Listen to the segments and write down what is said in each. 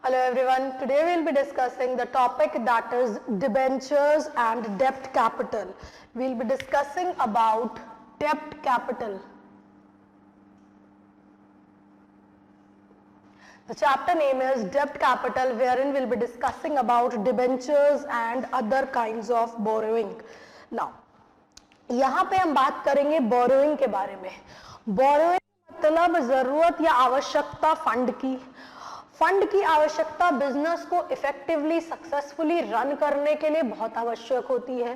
Hello everyone, today we will be discussing the topic that is debentures and debt capital. We will be discussing about debt capital. The chapter name is Debt Capital, wherein we will be discussing about debentures and other kinds of borrowing. Now, यहाँ पे हम बात करेंगे borrowing के बारे में. Borrowing मतलब जरूरत या आवश्यकता फंड की आवश्यकता बिजनेस को इफेक्टिवली सक्सेसफुली रन करने के लिए बहुत आवश्यक होती है.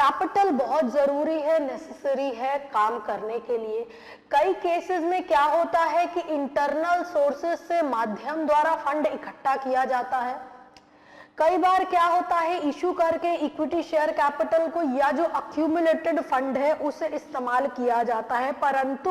कैपिटल बहुत जरूरी है, नेसेसरी है काम करने के लिए. कई केसेस में क्या होता है कि इंटरनल सोर्सेस से माध्यम द्वारा फंड इकट्ठा किया जाता है. कई बार क्या होता है, इशू करके इक्विटी शेयर कैपिटल को या जो अक्यूमुलेटेड फंड है उसे इस्तेमाल किया जाता है, परंतु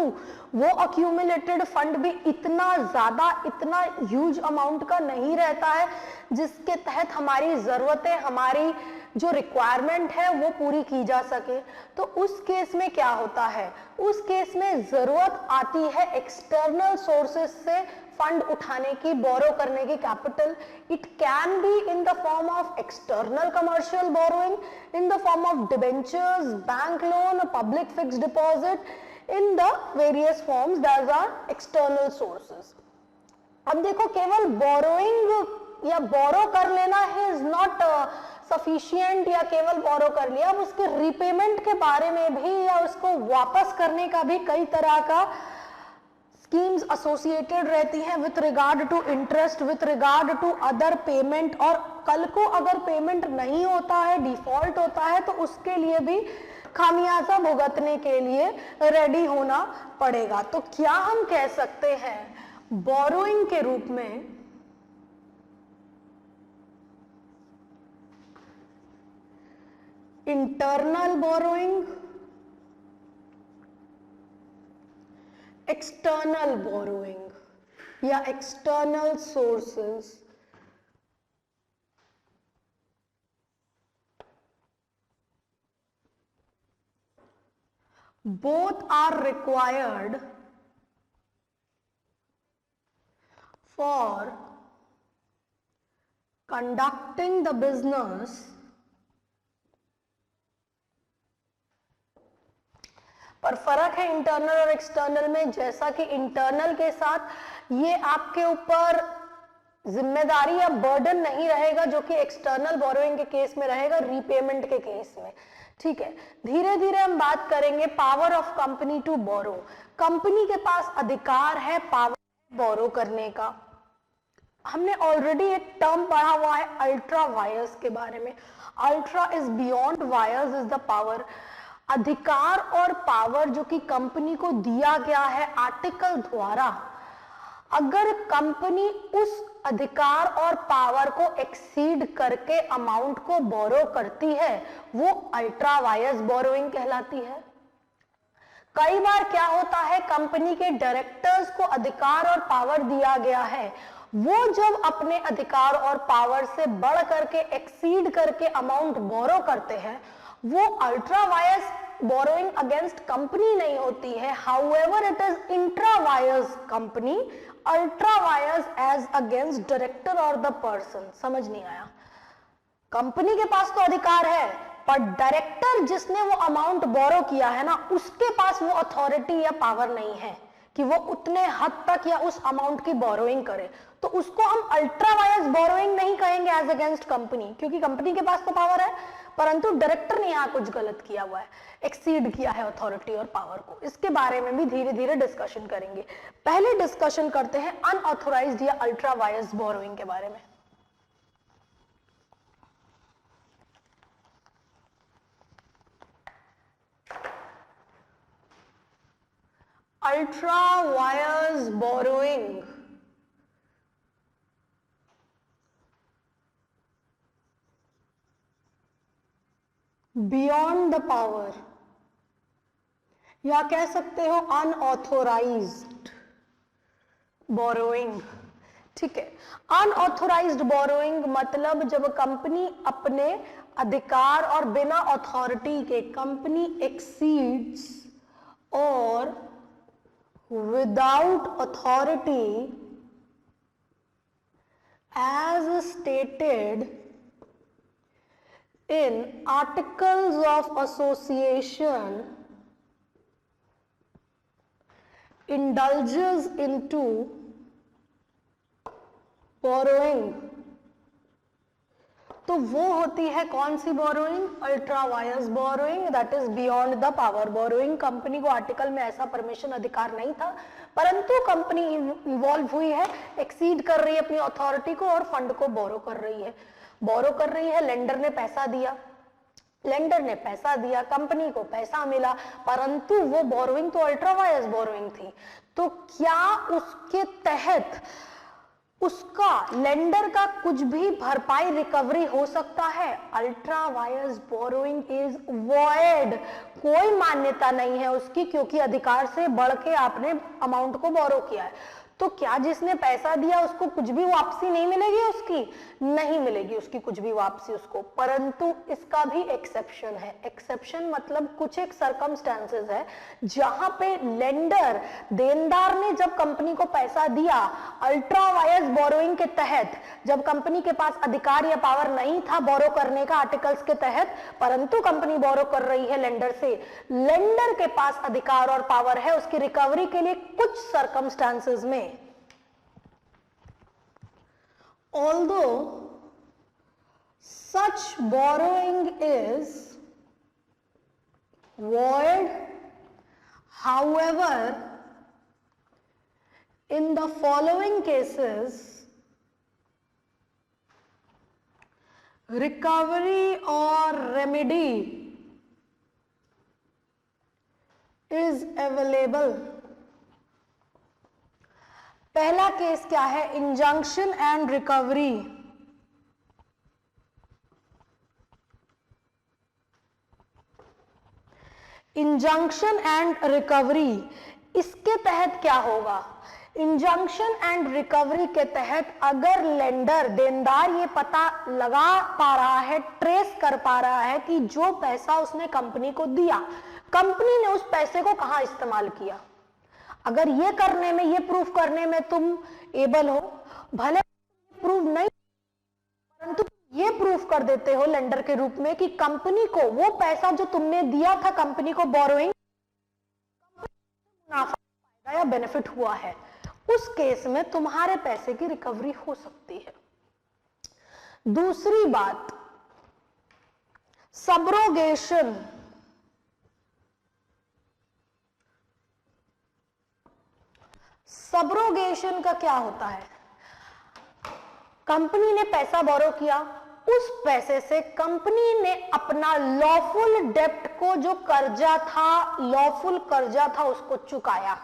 वो अक्यूमुलेटेड फंड भी इतना ज्यादा, इतना ह्यूज अमाउंट का नहीं रहता है जिसके तहत हमारी जरूरतें, हमारी जो रिक्वायरमेंट है वो पूरी की जा सके. तो उस केस में क्या होता है, उस केस में जरूरत आती है एक्सटर्नल सोर्सेस से फंड उठाने की, बोरो करने की capital. It can be in the form of external commercial borrowing, in the form of debentures, bank loan, public fixed deposit, in the various forms that are external sources. अब देखो, केवल borrowing या बोरो कर लेना is not sufficient या केवल बोरो कर लिया. अब उसके रीपेमेंट के बारे में भी या उसको वापस करने का भी कई तरह का स्कीम्स एसोसिएटेड रहती हैं with regard to interest, with regard to other payment. और कल को अगर पेमेंट नहीं होता है, डिफॉल्ट होता है, तो उसके लिए भी खामियाजा भुगतने के लिए रेडी होना पड़ेगा. तो क्या हम कह सकते हैं बोरोइंग के रूप में इंटरनल बोरोइंग, एक्सटर्नल बोरोइंग या external sources. Both are required for conducting the business पर फर्क है इंटरनल और एक्सटर्नल में. जैसा कि इंटरनल के साथ ये आपके ऊपर जिम्मेदारी या बर्डन नहीं रहेगा जो कि एक्सटर्नल बोरोइंग के केस में रहेगा, रीपेमेंट के केस में. ठीक है, धीरे धीरे हम बात करेंगे power of company to borrow. Company के पास अधिकार है, पावर बोरो करने का. हमने ऑलरेडी एक टर्म पढ़ा हुआ है अल्ट्रा वायर्स के बारे में. Ultra is beyond, wires is the power. अधिकार और पावर जो कि कंपनी को दिया गया है आर्टिकल द्वारा, अगर कंपनी उस अधिकार और पावर को एक्सीड करके अमाउंट को बोरो करती है, वो अल्ट्रा वायर्स बोरोइंग कहलाती है. कई बार क्या होता है, कंपनी के डायरेक्टर्स को अधिकार और पावर दिया गया है, वो जब अपने अधिकार और पावर से बढ़ करके, एक्सीड करके अमाउंट बोरो करते हैं, वो ultra vires borrowing against company नहीं होती है. However it is intra vires company, ultra vires as against director और द पर्सन. समझ नहीं आया? कंपनी के पास तो अधिकार है, पर डायरेक्टर जिसने वो अमाउंट बोरो किया है ना, उसके पास वो अथॉरिटी या पावर नहीं है कि वो उतने हद तक या उस अमाउंट की बोरोइंग करे. तो उसको हम अल्ट्रा वायर्स बोरोइंग नहीं कहेंगे एज अगेंस्ट कंपनी, क्योंकि कंपनी के पास तो पावर है, परंतु डायरेक्टर ने यहाँ कुछ गलत किया हुआ है, एक्सीड किया है अथॉरिटी और पावर को. इसके बारे में भी धीरे धीरे डिस्कशन करेंगे. पहले डिस्कशन करते हैं अनऑथोराइज्ड या अल्ट्रा वायर्स बोरोइंग के बारे में. Ultra vires borrowing beyond the power, या कह सकते हो अनऑथोराइज्ड बोरोइंग. ठीक है, अनऑथोराइज्ड बोरोइंग मतलब जब कंपनी अपने अधिकार और बिना अथॉरिटी के कंपनी एक्सीड्स और without authority as stated in articles of association indulges into borrowing, तो वो होती है कौन सी borrowing? Ultra vires borrowing, that is beyond the power borrowing. Company को आर्टिकल में ऐसा परमिशन अधिकार नहीं था, परंतु कंपनी इन्वॉल्व हुई है, एक्सीड कर रही है अपनी अथॉरिटी को और फंड को बोरो कर रही है। बोरो कर रही है, लेंडर ने पैसा दिया, कंपनी को पैसा मिला, परंतु वो बोरोइंग तो अल्ट्रा वायर्स बोरोइंग थी। तो क्या उसके तहत उसका लेंडर का कुछ भी भरपाई रिकवरी हो सकता है? Ultra vires borrowing is void, कोई मान्यता नहीं है उसकी, क्योंकि अधिकार से बढ़ के आपने अमाउंट को बोरो किया है। तो क्या जिसने पैसा दिया उसको कुछ भी वापसी नहीं मिलेगी? उसकी नहीं मिलेगी उसकी कुछ भी वापसी उसको, परंतु इसका भी एक्सेप्शन है। एक्सेप्शन मतलब कुछ एक सर्कमस्टेंसेस है जहां पे लेंडर, देनदार ने जब कंपनी को पैसा दिया अल्ट्रा वायर्स बोरोइंग के तहत, जब कंपनी के पास अधिकार या पावर नहीं था बोरो करने का आर्टिकल्स के तहत, परंतु कंपनी बोरो कर रही है लेंडर से, लेंडर के पास अधिकार और पावर है उसकी रिकवरी के लिए कुछ सर्कमस्टेंसेस में। Although such borrowing is void, however, in the following cases, recovery or remedy is available। पहला केस क्या है? Injunction and recovery. Injunction and recovery, इसके तहत क्या होगा? इंजंक्शन एंड रिकवरी के तहत अगर लेंडर, देनदार ये पता लगा पा रहा है, ट्रेस कर पा रहा है कि जो पैसा उसने कंपनी को दिया, कंपनी ने उस पैसे को कहां इस्तेमाल किया, अगर ये करने में, ये प्रूफ करने में तुम एबल हो, भले प्रूफ नहीं परंतु ये प्रूफ कर देते हो लेंडर के रूप में कि कंपनी को वो पैसा जो तुमने दिया था कंपनी को बोरोइंग, मुनाफा, फायदा या बेनिफिट हुआ है, उस केस में तुम्हारे पैसे की रिकवरी हो सकती है। दूसरी बात, सबरोगेशन। सबरोगेशन का क्या होता है? कंपनी ने पैसा बोरो किया, उस पैसे से कंपनी ने अपना लॉफुल डेप्ट को, जो कर्जा था, लॉफुल कर्जा था, उसको चुकाया।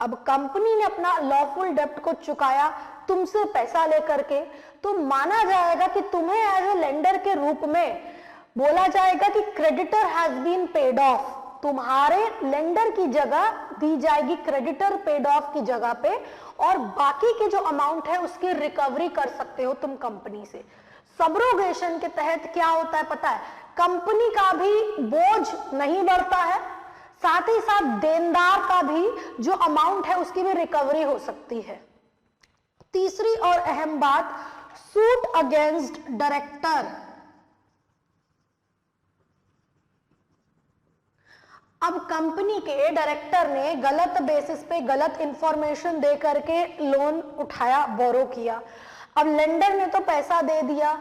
अब कंपनी ने अपना लॉफुल डेप्ट को चुकाया तुमसे पैसा लेकर के, तो माना जाएगा कि तुम्हें एज ए लेंडर के रूप में बोला जाएगा कि creditor has been paid off, तुम्हारे लेंडर की जगह दी जाएगी क्रेडिटर पेड ऑफ की जगह पे, और बाकी की जो अमाउंट है उसकी रिकवरी कर सकते हो तुम कंपनी से। सबरोगेशन के तहत क्या होता है पता है? कंपनी का भी बोझ नहीं बढ़ता है, साथ ही साथ देनदार का भी जो अमाउंट है उसकी भी रिकवरी हो सकती है। तीसरी और अहम बात, सूट अगेंस्ट डायरेक्टर। अब कंपनी के डायरेक्टर ने गलत बेसिस पे गलत इंफॉर्मेशन दे करके लोन उठाया, बोरो किया। अब लेंडर ने तो पैसा दे दिया,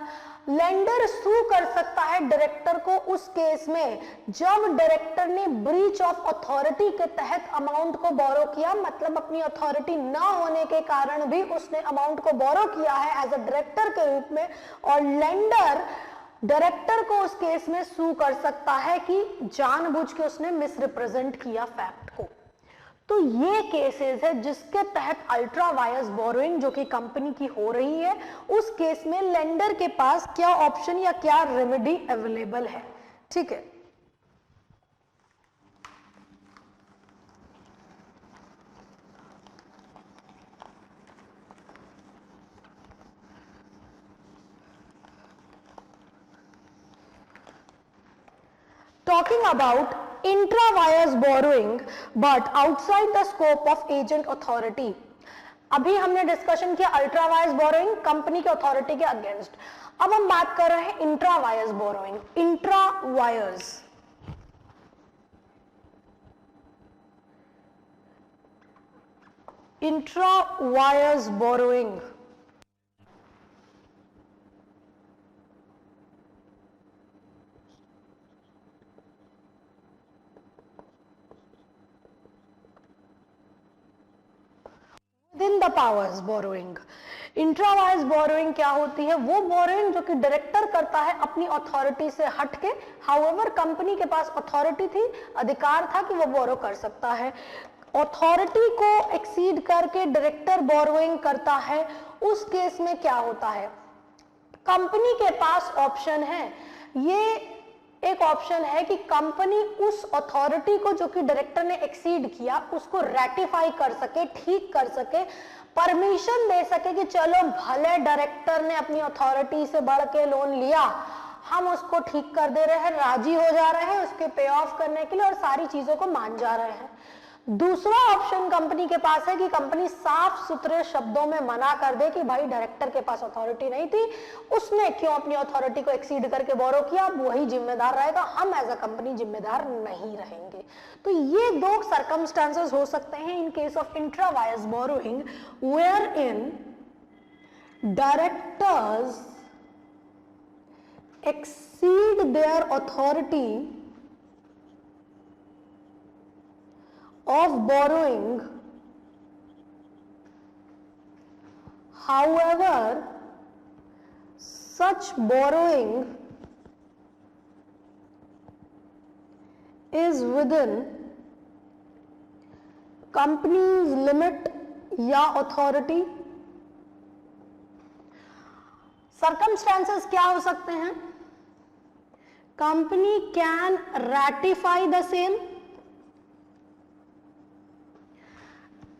लेंडर सू कर सकता है डायरेक्टर को उस केस में जब डायरेक्टर ने ब्रीच ऑफ अथॉरिटी के तहत अमाउंट को बोरो किया, मतलब अपनी अथॉरिटी ना होने के कारण भी उसने अमाउंट को बोरो किया है एज अ डायरेक्टर के रूप में, और लेंडर डायरेक्टर को उस केस में सू कर सकता है कि जानबूझ के उसने मिसरिप्रेजेंट किया फैक्ट को। तो ये केसेस है जिसके तहत अल्ट्रा वायर्स बोरोइंग जो कि कंपनी की हो रही है, उस केस में लेंडर के पास क्या ऑप्शन या क्या रेमेडी अवेलेबल है। ठीक है, talking about intra-wires borrowing but outside the scope of agent authority। अभी हमने डिस्कशन किया अल्ट्रा वायर्स बोरोइंग, कंपनी के अथॉरिटी के अगेंस्ट। अब हम बात कर रहे हैं intra vires borrowing. Intra wires, intra vires borrowing within the powers borrowing. Intra vires borrowing क्या होती है? वो बोरोइंग जो कि डायरेक्टर करता है अपनी अथॉरिटी से हटके, हाउएवर कंपनी के पास अथॉरिटी थी, अधिकार था कि वो बोरो कर सकता है। अथॉरिटी को एक्सीड करके डायरेक्टर बोरोइंग करता है, उस केस में क्या होता है? कंपनी के पास ऑप्शन है, ये एक ऑप्शन है कि कंपनी उस अथॉरिटी को जो कि डायरेक्टर ने एक्सीड किया उसको रेटिफाई कर सके, ठीक कर सके, परमिशन दे सके कि चलो भले डायरेक्टर ने अपनी अथॉरिटी से बढ़ के लोन लिया, हम उसको ठीक कर दे रहे हैं, राजी हो जा रहे हैं उसके पे ऑफ करने के लिए और सारी चीजों को मान जा रहे हैं। दूसरा ऑप्शन कंपनी के पास है कि कंपनी साफ सुथरे शब्दों में मना कर दे कि भाई डायरेक्टर के पास अथॉरिटी नहीं थी, उसने क्यों अपनी अथॉरिटी को एक्सीड करके बोरो किया, वही जिम्मेदार रहेगा, हम एज अ कंपनी जिम्मेदार नहीं रहेंगे। तो ये दो सर्कमस्टांसेस हो सकते हैं in case of intra vires borrowing, where in directors exceed their authority of borrowing, however such borrowing is within company's limit या authority। circumstances क्या हो सकते हैं? company can ratify the same,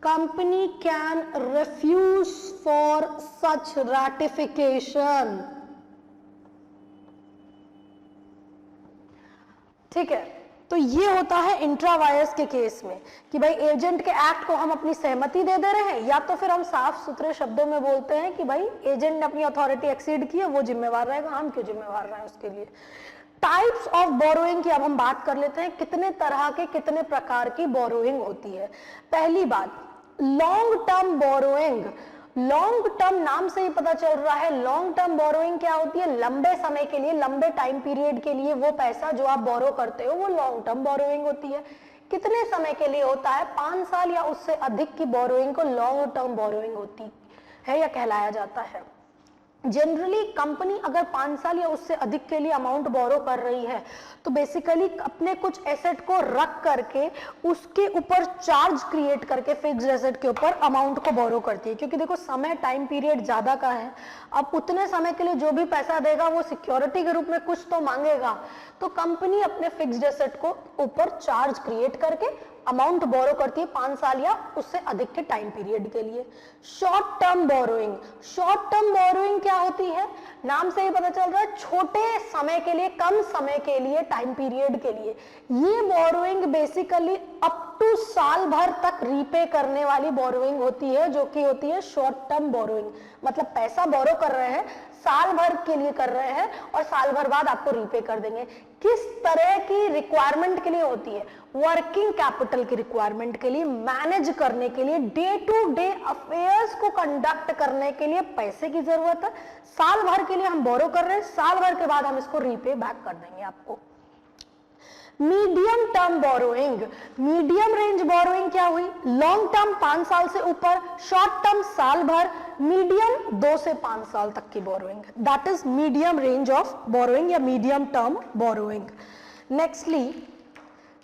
company can refuse for such ratification। ठीक है, तो ये होता है इंट्रा वायर्स के केस में कि भाई एजेंट के एक्ट को हम अपनी सहमति दे दे रहे हैं, या तो फिर हम साफ सुथरे शब्दों में बोलते हैं कि भाई एजेंट ने अपनी अथॉरिटी एक्सीड की है, वो जिम्मेवार रहेगा, हम क्यों जिम्मेवार रहे हैं उसके लिए। टाइप्स ऑफ बोरोइंग की अब हम बात कर लेते हैं, कितने तरह के, कितने प्रकार की बोरोइंग होती है। पहली बात, long term borrowing. Long term नाम से ही पता चल रहा है, लॉन्ग टर्म बोरोइंग क्या होती है? लंबे समय के लिए, लंबे टाइम पीरियड के लिए वो पैसा जो आप बोरो करते हो वो लॉन्ग टर्म बोरोइंग होती है। कितने समय के लिए होता है? 5 साल या उससे अधिक की बोरोइंग को लॉन्ग टर्म बोरोइंग होती है या कहलाया जाता है। जनरली कंपनी अगर 5 साल या उससे अधिक के लिए अमाउंट बोरो कर रही है तो बेसिकली अपने कुछ एसेट को रख करके उसके ऊपर चार्ज क्रिएट करके फिक्स्ड एसेट के ऊपर अमाउंट को बोरो करती है, क्योंकि देखो समय टाइम पीरियड ज्यादा का है, अब उतने समय के लिए जो भी पैसा देगा वो सिक्योरिटी के रूप में कुछ तो मांगेगा, तो कंपनी अपने फिक्स्ड एसेट को ऊपर चार्ज क्रिएट करके अमाउंट बोरो करती है 5 साल या उससे अधिक के टाइम पीरियड के लिए। Short term borrowing. Short term borrowing क्या होती है? नाम से ही पता चल रहा है, छोटे समय के लिए, कम समय के लिए, टाइम पीरियड के लिए। ये बोरोइंग बेसिकली अप टू साल भर तक रीपे करने वाली बोरोइंग होती है, जो कि होती है शॉर्ट टर्म बोरोइंग। मतलब पैसा बोरो कर रहे हैं, साल भर के लिए कर रहे हैं और साल भर बाद आपको रीपे कर देंगे। किस तरह की रिक्वायरमेंट के लिए होती है? वर्किंग कैपिटल की रिक्वायरमेंट के लिए, मैनेज करने के लिए, डे टू डे अफेयर्स को कंडक्ट करने के लिए पैसे की जरूरत है। साल भर के लिए हम बोरो कर रहे हैं, साल भर के बाद हम इसको रीपे बैक कर देंगे आपको। Medium term borrowing. Medium range borrowing क्या हुई? लॉन्ग टर्म 5 साल से ऊपर, शॉर्ट टर्म साल भर, मीडियम 2 से 5 साल तक की borrowing, that is medium range of borrowing या medium term borrowing. Nextly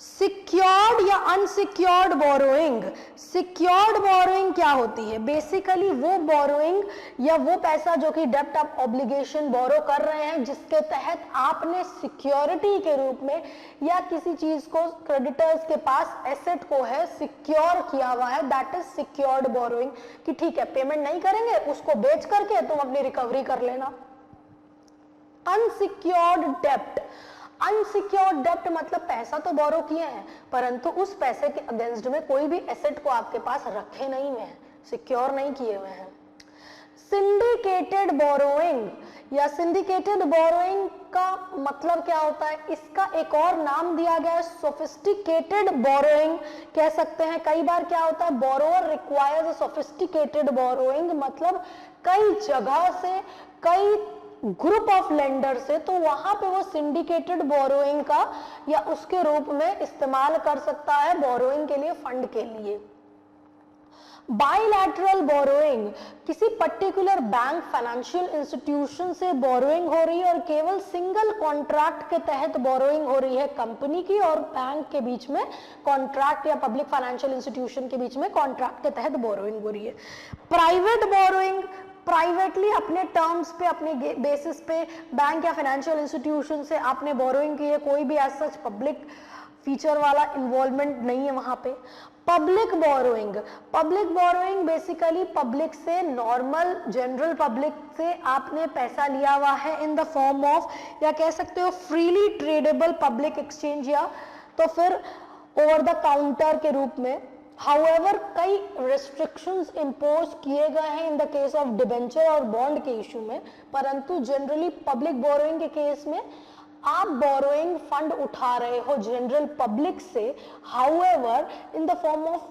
secured या अनसिक्योर्ड बोरोइंग। सिक्योर्ड बोरोइंग क्या होती है? बेसिकली वो बोरोइंग या वो पैसा जो कि डेब्ट ऑफ ऑब्लिगेशन बोरो कर रहे हैं, जिसके तहत आपने सिक्योरिटी के रूप में या किसी चीज को क्रेडिटर्स के पास एसेट को है सिक्योर किया हुआ है, दैट इज सिक्योर्ड बोरोइंग। कि ठीक है पेमेंट नहीं करेंगे, उसको बेच करके तुम अपनी रिकवरी कर लेना। अनसिक्योर्ड डेब्ट। अनसिक्योर्ड डेब्ट मतलब पैसा तो बोरो किए हैं परंतु उस पैसे के अगेंस्ट में कोई भी एसेट को आपके पास रखे नहीं हुए हैं, सिक्योर नहीं किए हुए हैं। सिंडिकेटेड बोरोइंग या सिंडिकेटेड बोरोइंग का मतलब क्या होता है, इसका एक और नाम दिया गया है सोफिस्टिकेटेड बोरोइंग कह सकते हैं। कई बार क्या होता है, बोरोअर रिक्वायर्स सोफिस्टिकेटेड बोरोइंग, मतलब कई जगह से, कई ग्रुप ऑफ लेंडर से, तो वहां पे वो सिंडिकेटेड बोरोइंग का या उसके रूप में इस्तेमाल कर सकता है बोरोइंग के लिए, फंड के लिए। बाइलैटरल बोरोइंग, किसी पर्टिकुलर बैंक फाइनेंशियल इंस्टीट्यूशन से बोरोइंग हो रही है और केवल सिंगल कॉन्ट्रैक्ट के तहत बोरोइंग हो रही है, कंपनी की और बैंक के बीच में कॉन्ट्रैक्ट या पब्लिक फाइनेंशियल इंस्टीट्यूशन के बीच में कॉन्ट्रैक्ट के तहत बोरोइंग हो रही है। प्राइवेट बोरोइंग, प्राइवेटली अपने टर्म्स पे, अपने बेसिस पे बैंक या फाइनेंशियल इंस्टीट्यूशन से आपने बोरोइंग की है, कोई भी एज सच पब्लिक फीचर वाला इन्वॉल्वमेंट नहीं है वहां पे। Public borrowing, public borrowing basically public से, नॉर्मल जनरल पब्लिक से आपने पैसा लिया हुआ है इन द फॉर्म ऑफ, या कह सकते हो फ्रीली ट्रेडेबल पब्लिक एक्सचेंज, या तो फिर ओवर द काउंटर के रूप में। हाउएवर कई रिस्ट्रिक्शंस इम्पोज किए गए हैं in the case of debenture और बॉन्ड के इशू में, परंतु जनरली पब्लिक बोरोइंग के केस में आप बोरोइंग फंड उठा रहे हो जनरल पब्लिक से, however in the form of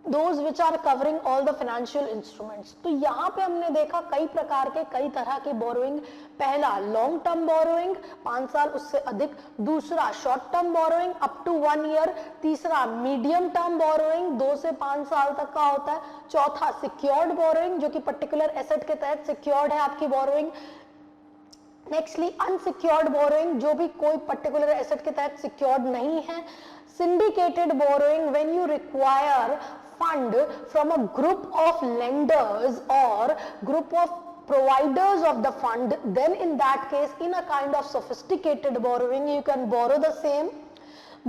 those which are covering all the financial instruments. तो यहाँ पे हमने देखा कई प्रकार के, कई तरह के बोरोइंग। पहला लॉन्ग टर्म बोरोइंग 5 साल उससे अधिक, दूसरा short term borrowing up to 1 year, तीसरा मीडियम टर्म बोरोइंग 2 से 5 साल तक का होता है, चौथा सिक्योर्ड बोरोइंग जो कि पर्टिकुलर एसेट के तहत सिक्योर्ड है आपकी बोरोइंग। नेक्स्टली अनसिक्योर्ड बोरोइंग, जो भी कोई पर्टिकुलर एसेट के तहत सिक्योर्ड नहीं है। Syndicated borrowing, when you require fund from a group of lenders or group of providers of the fund, then in that case in a kind of sophisticated borrowing you can borrow the same.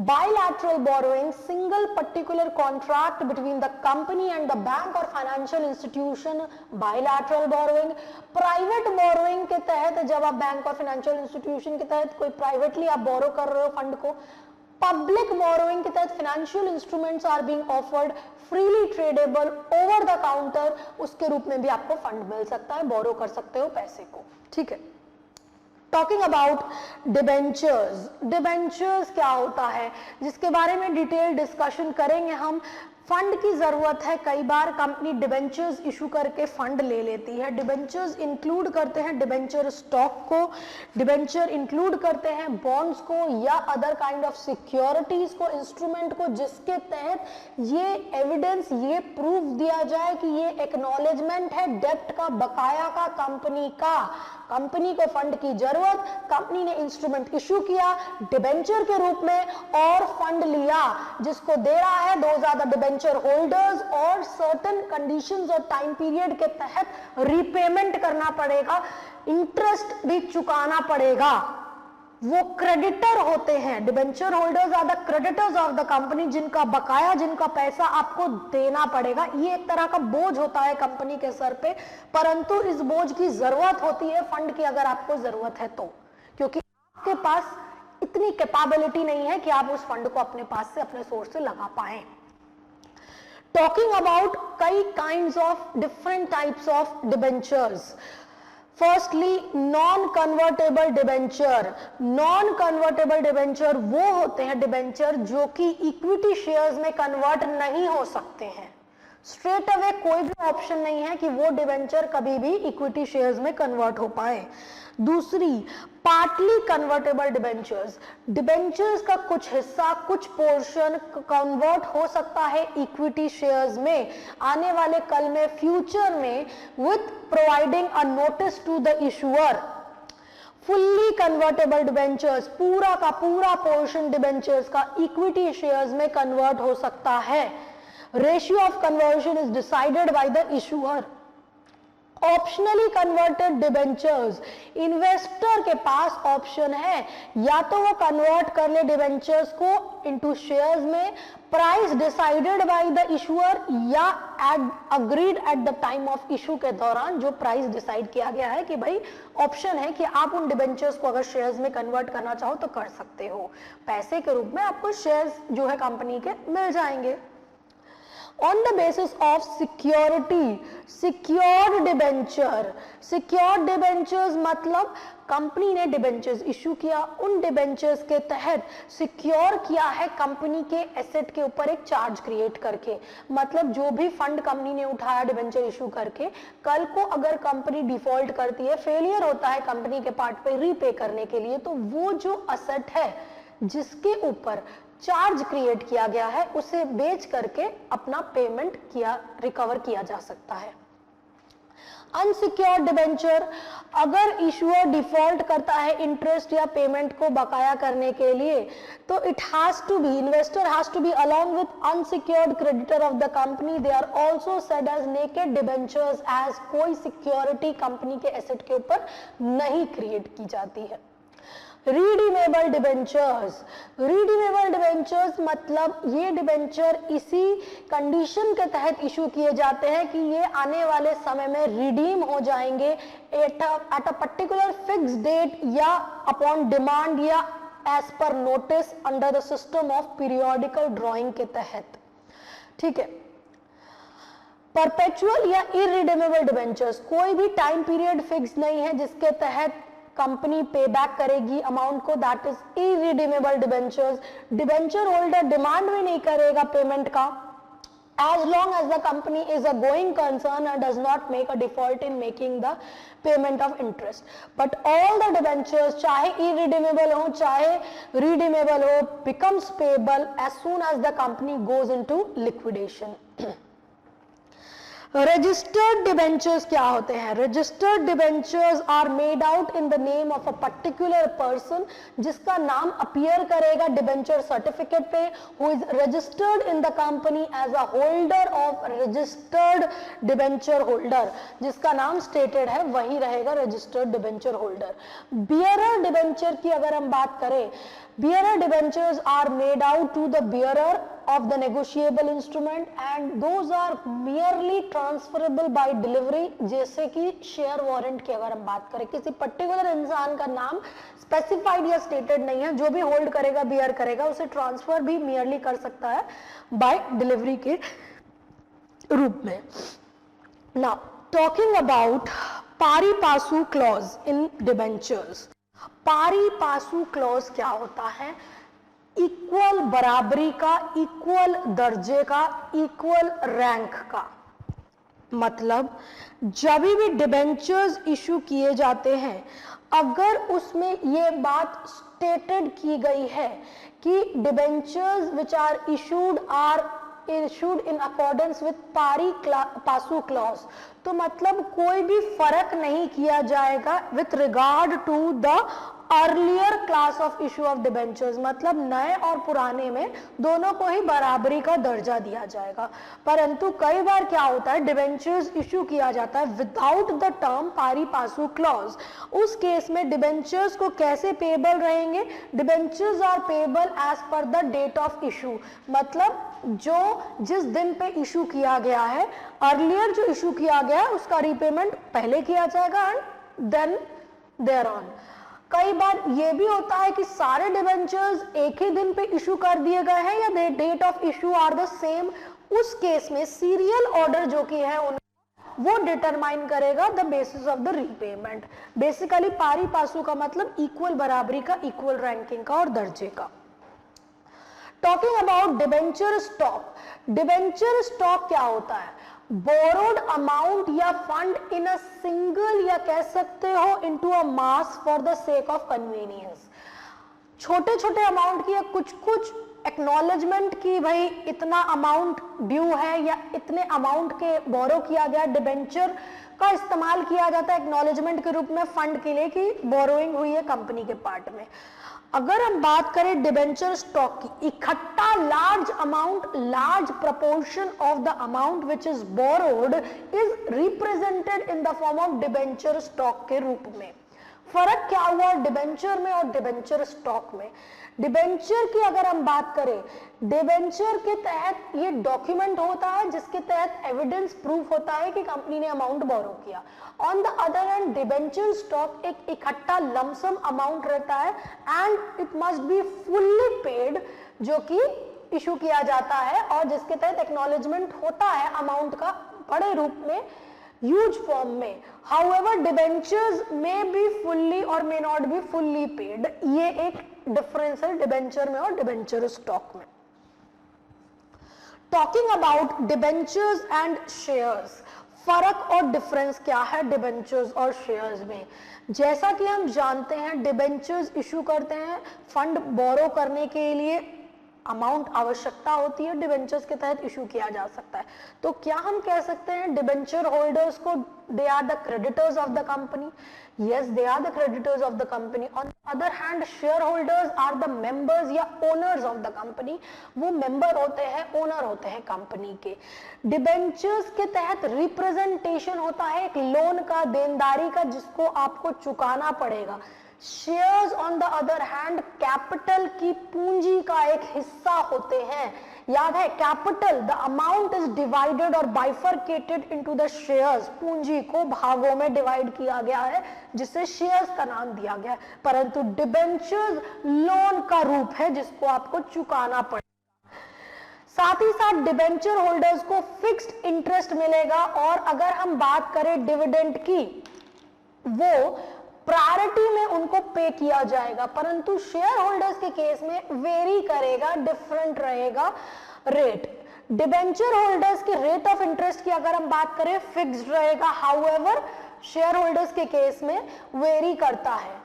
Bilateral borrowing, single particular contract between the company and the bank or financial institution, bilateral borrowing. Private borrowing के तहत जब आप bank और financial institution के तहत कोई privately आप बोरो कर रहे हो फंड को, पब्लिक बोरोइंग के तहत financial instruments are being offered freely tradeable over the counter, उसके रूप में भी आपको फंड मिल सकता है, बोरो कर सकते हो पैसे को, ठीक है। टॉकिंग अबाउट डिबेंचर्स, डिबेंचर्स क्या होता है जिसके बारे में डिटेल डिस्कशन करेंगे हम। फंड की जरूरत है, कई बार कंपनी डिबेंचर्स इशू करके फंड ले लेती है। डिबेंचर्स इंक्लूड करते हैं डिबेंचर स्टॉक को, डिबेंचर इंक्लूड करते हैं बॉन्ड्स को या अदर काइंड ऑफ सिक्योरिटीज को, इंस्ट्रूमेंट को, जिसके तहत ये एविडेंस, ये प्रूफ दिया जाए कि ये एक्नॉलेजमेंट है डेब्ट का, बकाया का, कंपनी का। कंपनी को फंड की जरूरत, कंपनी ने इंस्ट्रूमेंट इशू किया डिबेंचर के रूप में और फंड लिया, जिसको दे रहा है those are the debenture holders, और सर्टेन कंडीशंस और टाइम पीरियड के तहत रीपेमेंट करना पड़ेगा, इंटरेस्ट भी चुकाना पड़ेगा। वो क्रेडिटर होते हैं, debenture holders are the creditors of the company, जिनका बकाया, जिनका पैसा आपको देना पड़ेगा। ये एक तरह का बोझ होता है कंपनी के सर पे, परंतु इस बोझ की जरूरत होती है फंड की अगर आपको जरूरत है तो, क्योंकि आपके पास इतनी कैपेबिलिटी नहीं है कि आप उस फंड को अपने पास से, अपने सोर्स से लगा पाए। टॉकिंग अबाउट कई kinds of different types of debentures. Firstly non convertible debenture. Non convertible debenture वो होते हैं डिबेंचर जो कि इक्विटी शेयर्स में कन्वर्ट नहीं हो सकते हैं। स्ट्रेट अवे कोई भी ऑप्शन नहीं है कि वो डिबेंचर कभी भी इक्विटी शेयर्स में कन्वर्ट हो पाए। दूसरी पार्टली कन्वर्टेबल डिबेंचर्स, डिबेंचर्स का कुछ हिस्सा, कुछ पोर्शन कन्वर्ट हो सकता है इक्विटी शेयर्स में आने वाले कल में, फ्यूचर में, with providing a notice to the issuer. Fully convertible debentures, पूरा का पूरा पोर्शन डिबेंचर्स का इक्विटी शेयर्स में कन्वर्ट हो सकता है। Ratio of conversion is decided by the issuer. Optionally converted debentures, investor के पास ऑप्शन है, या तो वो कन्वर्ट कर ले डिबेंचर्स को इनटू शेयर्स में, price decided by the issuer, या agreed at the time of issue के दौरान जो प्राइस डिसाइड किया गया है कि भाई ऑप्शन है कि आप उन डिबेंचर्स को अगर शेयर्स में कन्वर्ट करना चाहो तो कर सकते हो, पैसे के रूप में आपको शेयर्स जो है कंपनी के मिल जाएंगे। On the basis of security, secured debenture, secured debentures मतलब कंपनी ने डिबेंचर्स इशू किया, उन डिबेंचर्स के तहत सिक्योर किया है कंपनी के एसेट के ऊपर एक चार्ज क्रिएट करके। मतलब जो भी फंड कंपनी ने उठाया डिबेंचर इशू करके, कल को अगर कंपनी डिफॉल्ट करती है, फेलियर होता है कंपनी के पार्ट पे रीपे करने के लिए, तो वो जो असेट है जिसके ऊपर चार्ज क्रिएट किया गया है उसे बेच करके अपना पेमेंट किया रिकवर किया जा सकता है। अनसिक्योर्ड डिबेंचर, अगर इशूअर डिफॉल्ट करता है इंटरेस्ट या पेमेंट को बकाया करने के लिए, तो it has to be, investor has to be along with unsecured creditor of the company, they are also said as naked debentures, as कोई सिक्योरिटी कंपनी के एसेट के ऊपर नहीं क्रिएट की जाती है। रिडीमेबल डिबेंचर्स, रिडीमेबल डिबेंचर्स मतलब ये डिबेंचर इसी कंडीशन के तहत इशू किए जाते हैं कि ये आने वाले समय में रिडीम हो जाएंगे at a particular fix date या अपॉन डिमांड या as per notice under the system of periodical drawing के तहत। ठीक है। परपेचुअल या इरिडीमेबल डिबेंचर्स, कोई भी टाइम पीरियड फिक्स नहीं है जिसके तहत कंपनी पे बैक करेगी अमाउंट को, that is irredeemable debentures. Debenture holder demand भी नहीं करेगा पेमेंट का, as long as the company is a going concern and does not make a default in making the payment of interest. But all the debentures, चाहे irredeemable हो चाहे redeemable हो, becomes payable as soon as the company goes into liquidation. Registered debentures क्या होते हैं? Registered debentures are made out in the name of a particular person, जिसका नाम appear करेगा डिबेंचर सर्टिफिकेट पे, who is registered in the company as a holder of registered debenture holder, जिसका नाम stated है वही रहेगा registered debenture holder. Bearer debenture की अगर हम बात करें, bearer debentures are made out to the bearer of the negotiable instrument and those are merely transferable by delivery। जैसे कि शेयर वारंट की अगर हम बात करें, किसी पर्टिकुलर इंसान का नाम स्पेसिफाइड या स्टेटेड नहीं है, जो भी होल्ड करेगा बियर करेगा उसे ट्रांसफर भी merely कर सकता है बाय डिलीवरी के रूप में। नाउ टॉकिंग अबाउट पारी पासू क्लॉज इन डिबेंचर्स। पारी पासू क्लॉज क्या होता है? इक्वल बराबरी का, इक्वल दर्जे का, इक्वल रैंक का। मतलब जब भी डिबेंचर्स इशू किए जाते हैं, अगर उसमें ये बात स्टेटेड की गई है कि debentures which are issued in accordance with पारी पासू क्लॉज, तो मतलब कोई भी फर्क नहीं किया जाएगा with regard to the earlier class of issue of debentures, मतलब नए और पुराने में दोनों को ही बराबरी का दर्जा दिया जाएगा। परंतु कई बार क्या होता है, डिबेंचर्स इशू किया जाता है without the term pari passu clause. उस केस में डिबेंचर्स को कैसे पेएबल रहेंगे? Debentures are payable as per the date of issue, मतलब जो जिस दिन पे इशू किया गया है, अर्लियर जो इशू किया गया है उसका रीपेमेंट पहले किया जाएगा एंड देन देयर ऑन। कई बार ये भी होता है कि सारे डिबेंचर्स एक ही दिन पे इशू कर दिए गए हैं या date of issue are the same. उस केस में सीरियल ऑर्डर जो कि है वो डिटरमाइन करेगा the basis of the repayment. Basically pari passu का मतलब इक्वल बराबरी का, इक्वल रैंकिंग का और दर्जे का। Talking about debenture stock, debenture stock क्या होता है? बोरोड अमाउंट या फंड इन अ सिंगल, या कह सकते हो into a mass for the sake of convenience. छोटे छोटे अमाउंट की या कुछ कुछ एक्नॉलेजमेंट की, भाई इतना अमाउंट ड्यू है या इतने अमाउंट के बोरो किया गया, डिबेंचर का इस्तेमाल किया जाता है एक्नॉलेजमेंट के रूप में फंड के लिए कि बोरोइंग हुई है कंपनी के पार्ट में। अगर हम बात करें डिबेंचर स्टॉक की, इकट्ठा large amount, large proportion of the amount which is borrowed is represented in the form of debenture stock के रूप में। फर्क क्या हुआ डिबेंचर में और डिबेंचर स्टॉक में? डिबेंचर की अगर हम बात करें, डिबेंचर के तहत ये डॉक्यूमेंट होता है जिसके तहत एविडेंस प्रूफ होता है कि कंपनी ने अमाउंट बोरो किया। On the other hand debenture stock एक इकट्ठा लमसम अमाउंट रहता है and it must be fully paid, जो कि इशू किया जाता है और जिसके तहत एक्नॉलेजमेंट होता है अमाउंट का बड़े रूप में, ह्यूज फॉर्म में। However debentures may be fully और may not be fully paid, ये एक डिफरेंस है डिबेंचर में और डिबेंचर स्टॉक में। Talking about debentures and shares, फर्क और डिफरेंस क्या है डिबेंचर्स और शेयर्स में। जैसा कि हम जानते हैं डिबेंचर्स इशू करते हैं फंड बोरो करने के लिए, अमाउंट आवश्यकता होती है, डिबेंचर्स के तहत इशू किया जा सकता है। तो क्या हम कह सकते हैं डिबेंचर होल्डर्स को they are the creditors of the company? Yes, they are the creditors of the company. On the other hand share holders are the members या ओनर्स ऑफ द कंपनी, वो मेंबर होते हैं, owner होते हैं company के। Debentures के तहत representation होता है एक लोन का, देनदारी का, जिसको आपको चुकाना पड़ेगा। Shares on the other hand capital की पूंजी का एक हिस्सा होते हैं। याद है, capital the amount is divided और बाइफरकेटेड इनटू द शेयर्स, पूंजी को भागों में डिवाइड किया गया है जिसे शेयर्स का नाम दिया गया है। परंतु डिबेंचर्स लोन का रूप है जिसको आपको चुकाना पड़ेगा। साथ ही साथ डिबेंचर होल्डर्स को फिक्स्ड इंटरेस्ट मिलेगा और अगर हम बात करें डिविडेंड की, वो प्रायोरिटी में उनको पे किया जाएगा। परंतु शेयर होल्डर्स के केस में वेरी करेगा, डिफरेंट रहेगा रेट। डिबेंचर होल्डर्स के रेट ऑफ इंटरेस्ट की अगर हम बात करें फिक्स्ड रहेगा, हाउएवर शेयर होल्डर्स के केस में वेरी करता है।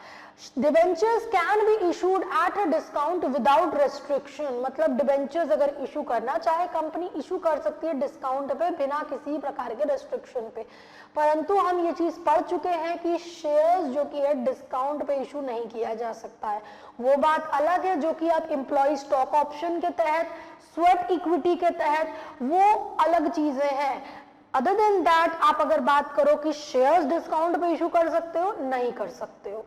Debentures can be issued at a discount without restriction, मतलब डिबेंचर्स अगर इशू करना चाहे कंपनी इशू कर सकती है डिस्काउंट पे, बिना किसी प्रकार के रेस्ट्रिक्शन पे। परंतु हम ये चीज पढ़ चुके हैं कि शेयर्स जो कि है डिस्काउंट पे इशू नहीं किया जा सकता है। वो बात अलग है जो कि आप एम्प्लॉय स्टॉक ऑप्शन के तहत, स्वेट इक्विटी के तहत, वो अलग चीजें हैं। अदर देन दैट आप अगर बात करो कि शेयर्स डिस्काउंट पे इशू कर सकते हो, नहीं कर सकते हो।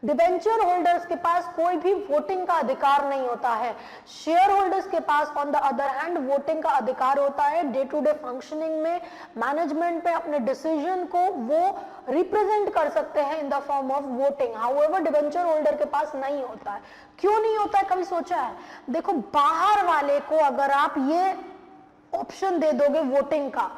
डिबेंचर होल्डर्स के पास कोई भी वोटिंग का अधिकार नहीं होता है। शेयर होल्डर्स के pass on the other hand voting का अधिकार होता है। डे टू डे फंक्शनिंग में, मैनेजमेंट पे अपने डिसीजन को वो रिप्रेजेंट कर सकते हैं in the form of voting. However debenture holder के पास नहीं होता है। क्यों नहीं होता है, कभी सोचा है? देखो, बाहर वाले को अगर आप ये ऑप्शन दे दोगे वोटिंग का,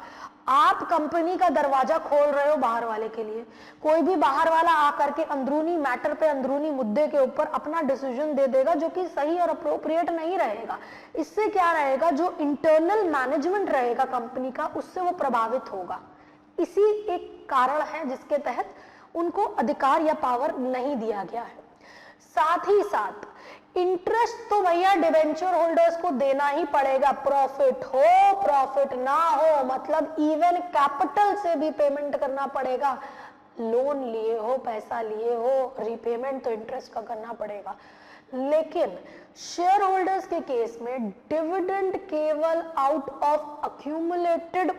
आप कंपनी का दरवाजा खोल रहे हो बाहर वाले के लिए। कोई भी बाहर वाला आकर के अंदरूनी मैटर पे, अंदरूनी मुद्दे के ऊपर अपना डिसीजन दे देगा जो कि सही और अप्रोप्रिएट नहीं रहेगा। इससे क्या रहेगा, जो इंटरनल मैनेजमेंट रहेगा कंपनी का, उससे वो प्रभावित होगा। इसी एक कारण है जिसके तहत उनको अधिकार या पावर नहीं दिया गया है। साथ ही साथ इंटरेस्ट तो भैया डिबेंचर होल्डर्स को देना ही पड़ेगा, प्रॉफिट हो प्रॉफिट ना हो, मतलब इवन कैपिटल से भी पेमेंट करना पड़ेगा। लोन लिए हो, पैसा लिए हो, रिपेमेंट तो इंटरेस्ट का करना पड़ेगा। लेकिन शेयर होल्डर्स के केस में डिविडेंड केवल आउट ऑफ अक्यूमुलेटेड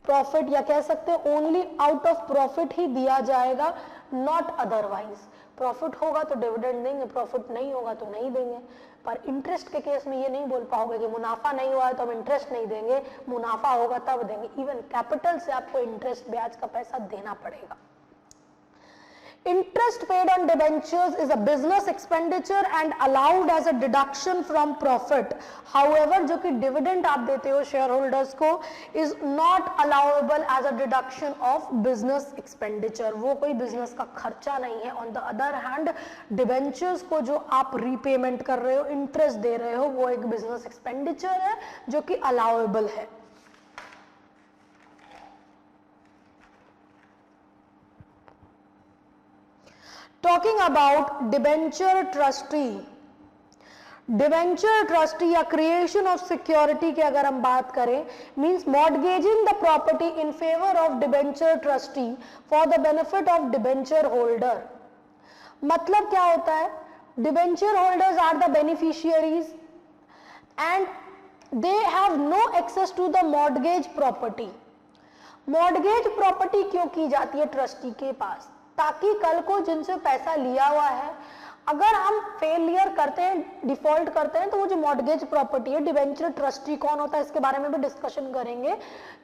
प्रॉफिट, या कह सकते हैं ओनली आउट ऑफ प्रॉफिट ही दिया जाएगा, नॉट अदरवाइज। प्रॉफिट होगा तो डिविडेंड देंगे, प्रॉफिट नहीं होगा तो नहीं देंगे। पर इंटरेस्ट के केस में ये नहीं बोल पाओगे कि मुनाफा नहीं हुआ है तो हम इंटरेस्ट नहीं देंगे, मुनाफा होगा तब देंगे। इवन कैपिटल से आपको इंटरेस्ट, ब्याज का पैसा देना पड़ेगा। Interest paid on debentures is a business expenditure and allowed as a deduction from profit. However, जो कि dividend आप देते हो शेयर होल्डर्स को, is not allowable as a deduction of business expenditure. वो कोई बिजनेस का खर्चा नहीं है। On the other hand, debentures को जो आप रीपेमेंट कर रहे हो, इंटरेस्ट दे रहे हो, वो एक बिजनेस एक्सपेंडिचर है जो कि अलाउएबल है। Talking about debenture trustee, debenture trustee या क्रिएशन ऑफ सिक्योरिटी की अगर हम बात करें, means mortgaging the property in favour of debenture trustee for the benefit of debenture holder. मतलब क्या होता है, debenture holders are the beneficiaries and they have no access to the mortgage property. Mortgage property क्यों की जाती है trustee के पास? ताकि कल को जिनसे पैसा लिया हुआ है, अगर हम फेलियर करते हैं, डिफॉल्ट करते हैं, तो वो जो मॉर्गेज प्रॉपर्टी है, डिबेंचर ट्रस्टी कौन होता है इसके बारे में भी डिस्कशन करेंगे,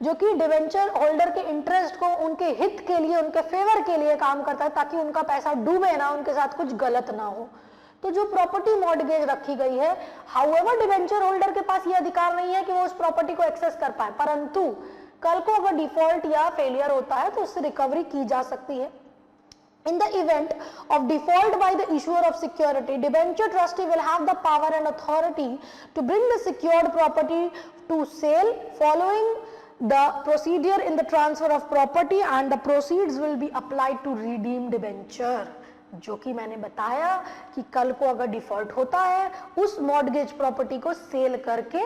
जो कि डिबेंचर होल्डर के इंटरेस्ट को उनके हित के लिए, उनके फेवर के लिए काम करता है, ताकि उनका पैसा डूबे ना, उनके साथ कुछ गलत ना हो। तो जो प्रॉपर्टी मॉर्गेज रखी गई है, हाउएवर डिबेंचर होल्डर के पास ये अधिकार नहीं है कि वो उस प्रॉपर्टी को एक्सेस कर पाए, परंतु कल को अगर डिफॉल्ट या फेलियर होता है तो उससे रिकवरी की जा सकती है. In the event of default by the issuer of security, debenture trustee will have the power and authority to bring the secured property to sale following the procedure in the transfer of property and the proceeds will be applied to redeem debenture. जो कि मैंने बताया कि कल को अगर default होता है उस मॉर्गेज प्रॉपर्टी को सेल करके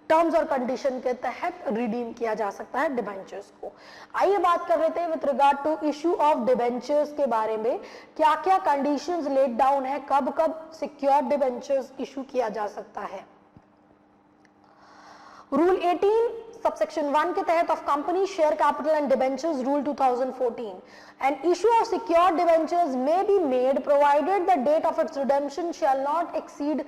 टर्म्स और कंडीशन के तहत रिडीम किया जा सकता है डिबेंचर्स को. आइए बात कर लेते हैं with regard to issue of debentures के बारे में. क्या क्या कंडीशंस लेट डाउन है, कब कब सिक्योर्ड डिबेंचर्स इशू किया जा सकता है. रूल 18 सबसेक्शन 1 के तहत of company share capital and debentures rule 2014, and issue of secured debentures may be made provided the date of its redemption shall not exceed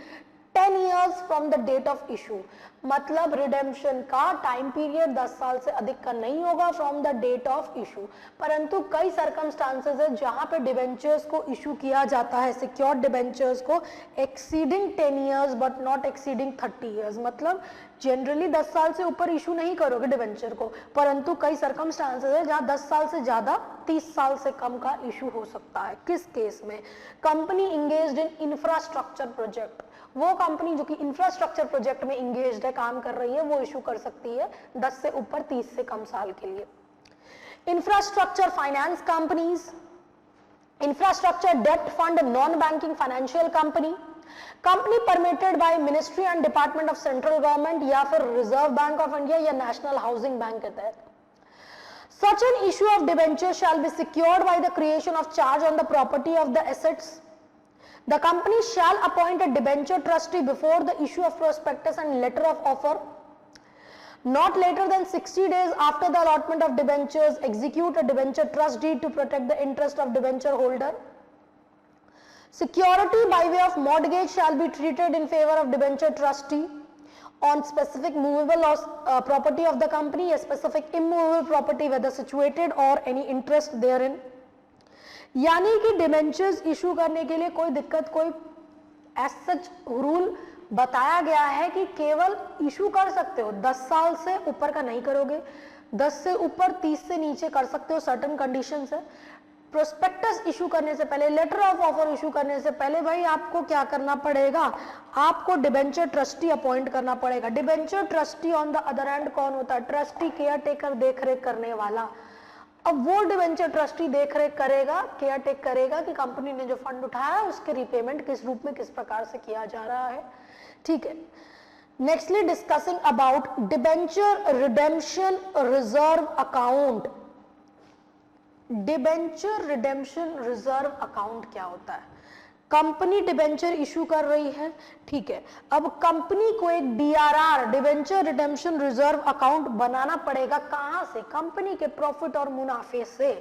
10 years from the date of issue. मतलब redemption का time period 10 साल से अधिक का नहीं होगा from the date of issue. परंतु कई सर्कमस्टांसेस है जहां पे डिबेंचर्स को इशू किया जाता है, सिक्योर्ड डिबेंचर्स को, exceeding 10 years but not exceeding 30 years. मतलब जनरली 10 साल से ऊपर इशू नहीं करोगे डिबेंचर को, परंतु कई सर्कमस्टांसेस है जहां 10 साल से ज्यादा 30 साल से कम का इशू हो सकता है. किस केस में? Company engaged in infrastructure project. वो कंपनी जो कि इंफ्रास्ट्रक्चर प्रोजेक्ट में इंगेज्ड है, काम कर रही है, वो इशू कर सकती है 10 से ऊपर 30 से कम साल के लिए. Infrastructure finance companies, infrastructure debt fund, non banking financial company, company permitted by ministry and department of central government या फिर रिजर्व बैंक ऑफ इंडिया या नेशनल हाउसिंग बैंक के तहत. Such an issue of debenture shall be secured by the creation of charge on the property of the assets. The company shall appoint a debenture trustee before the issue of prospectus and letter of offer. Not later than 60 days after the allotment of debentures, execute a debenture trust deed to protect the interest of debenture holder. Security by way of mortgage shall be treated in favor of debenture trustee on specific movable property of the company, a specific immovable property whether situated or any interest therein. यानी कि debentures issue करने के लिए कोई दिक्कत, कोई as such rule बताया गया है कि केवल इशू कर सकते हो, 10 साल से ऊपर का नहीं करोगे, 10 से ऊपर 30 से नीचे कर सकते हो, सर्टेन कंडीशंस है. प्रोस्पेक्टस इशू करने से पहले, लेटर ऑफ ऑफर इशू करने से पहले भाई आपको क्या करना पड़ेगा, आपको डिबेंचर ट्रस्टी अपॉइंट करना पड़ेगा. Debenture trustee on the other hand कौन होता है? ट्रस्टी, केयर टेकर, देख रेख करने वाला. अब वो डिबेंचर ट्रस्टी देख रेख करेगा, केयर टेक करेगा कि कंपनी ने जो फंड उठाया है उसके रिपेमेंट किस रूप में, किस प्रकार से किया जा रहा है. ठीक है. Nextly discussing about debenture redemption reserve account. Debenture redemption reserve account क्या होता है? कंपनी डिबेंचर इशू कर रही है, ठीक है. अब कंपनी को एक DRR, debenture redemption reserve account बनाना पड़ेगा. कहां से? कंपनी के प्रॉफिट और मुनाफे से.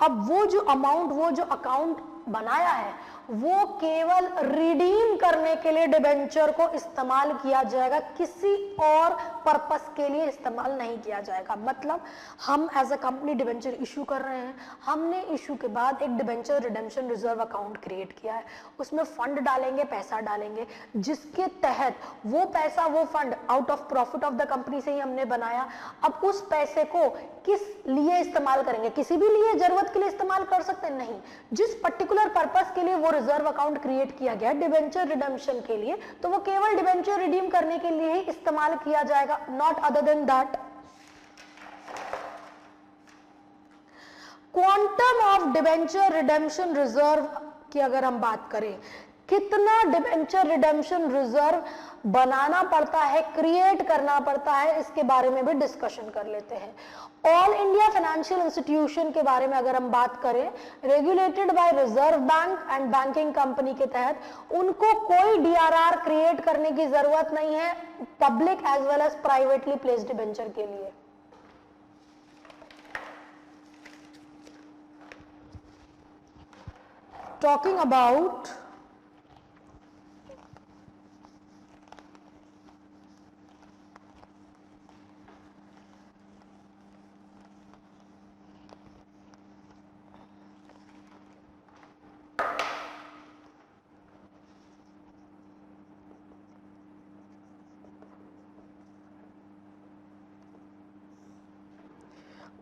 अब वो जो अमाउंट, वो जो अकाउंट बनाया है वो केवल रिडीम करने के लिए डिबेंचर को इस्तेमाल किया जाएगा, किसी और पर्पस के लिए इस्तेमाल नहीं किया जाएगा. मतलब हम as a company debenture issue कर रहे हैं, हमने इशू के बाद एक debenture redemption reserve account create किया है, उसमें फंड डालेंगे, पैसा डालेंगे, जिसके तहत वो पैसा, वो fund out of profit of the company से ही हमने बनाया. अब उस पैसे को किस लिए इस्तेमाल करेंगे? किसी भी लिए, जरूरत के लिए इस्तेमाल कर सकते हैं? नहीं. जिस पर्टिकुलर पर्पस के लिए वो रिजर्व अकाउंट क्रिएट किया गया डिबेंचर रिडेम्पशन के लिए, तो वो केवल डिबेंचर रिडीम करने के लिए ही इस्तेमाल किया जाएगा, not other than that. Quantum of debenture redemption reserve की अगर हम बात करें, कितना डिबेंचर रिडेम्पशन रिजर्व बनाना पड़ता है, क्रिएट करना पड़ता है, इसके बारे में भी डिस्कशन कर लेते हैं. ऑल इंडिया फाइनेंशियल इंस्टीट्यूशन के बारे में अगर हम बात करें, regulated by reserve bank and banking company के तहत, उनको कोई डीआरआर क्रिएट करने की जरूरत नहीं है public as well as privately placed debenture के लिए. Talking about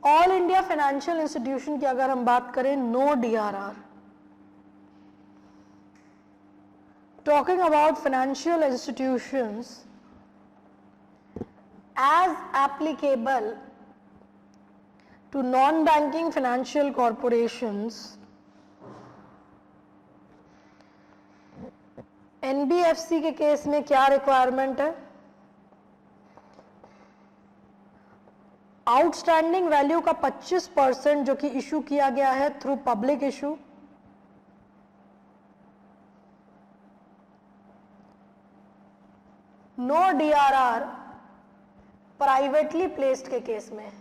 all India financial institution की अगर हम बात करें, no DRR. Talking about financial institutions as applicable to non-banking financial corporations, NBFC के केस में क्या रिक्वायरमेंट है? आउटस्टैंडिंग वैल्यू का 25% जो कि इशू किया गया है through public issue, no DRR privately placed के केस में.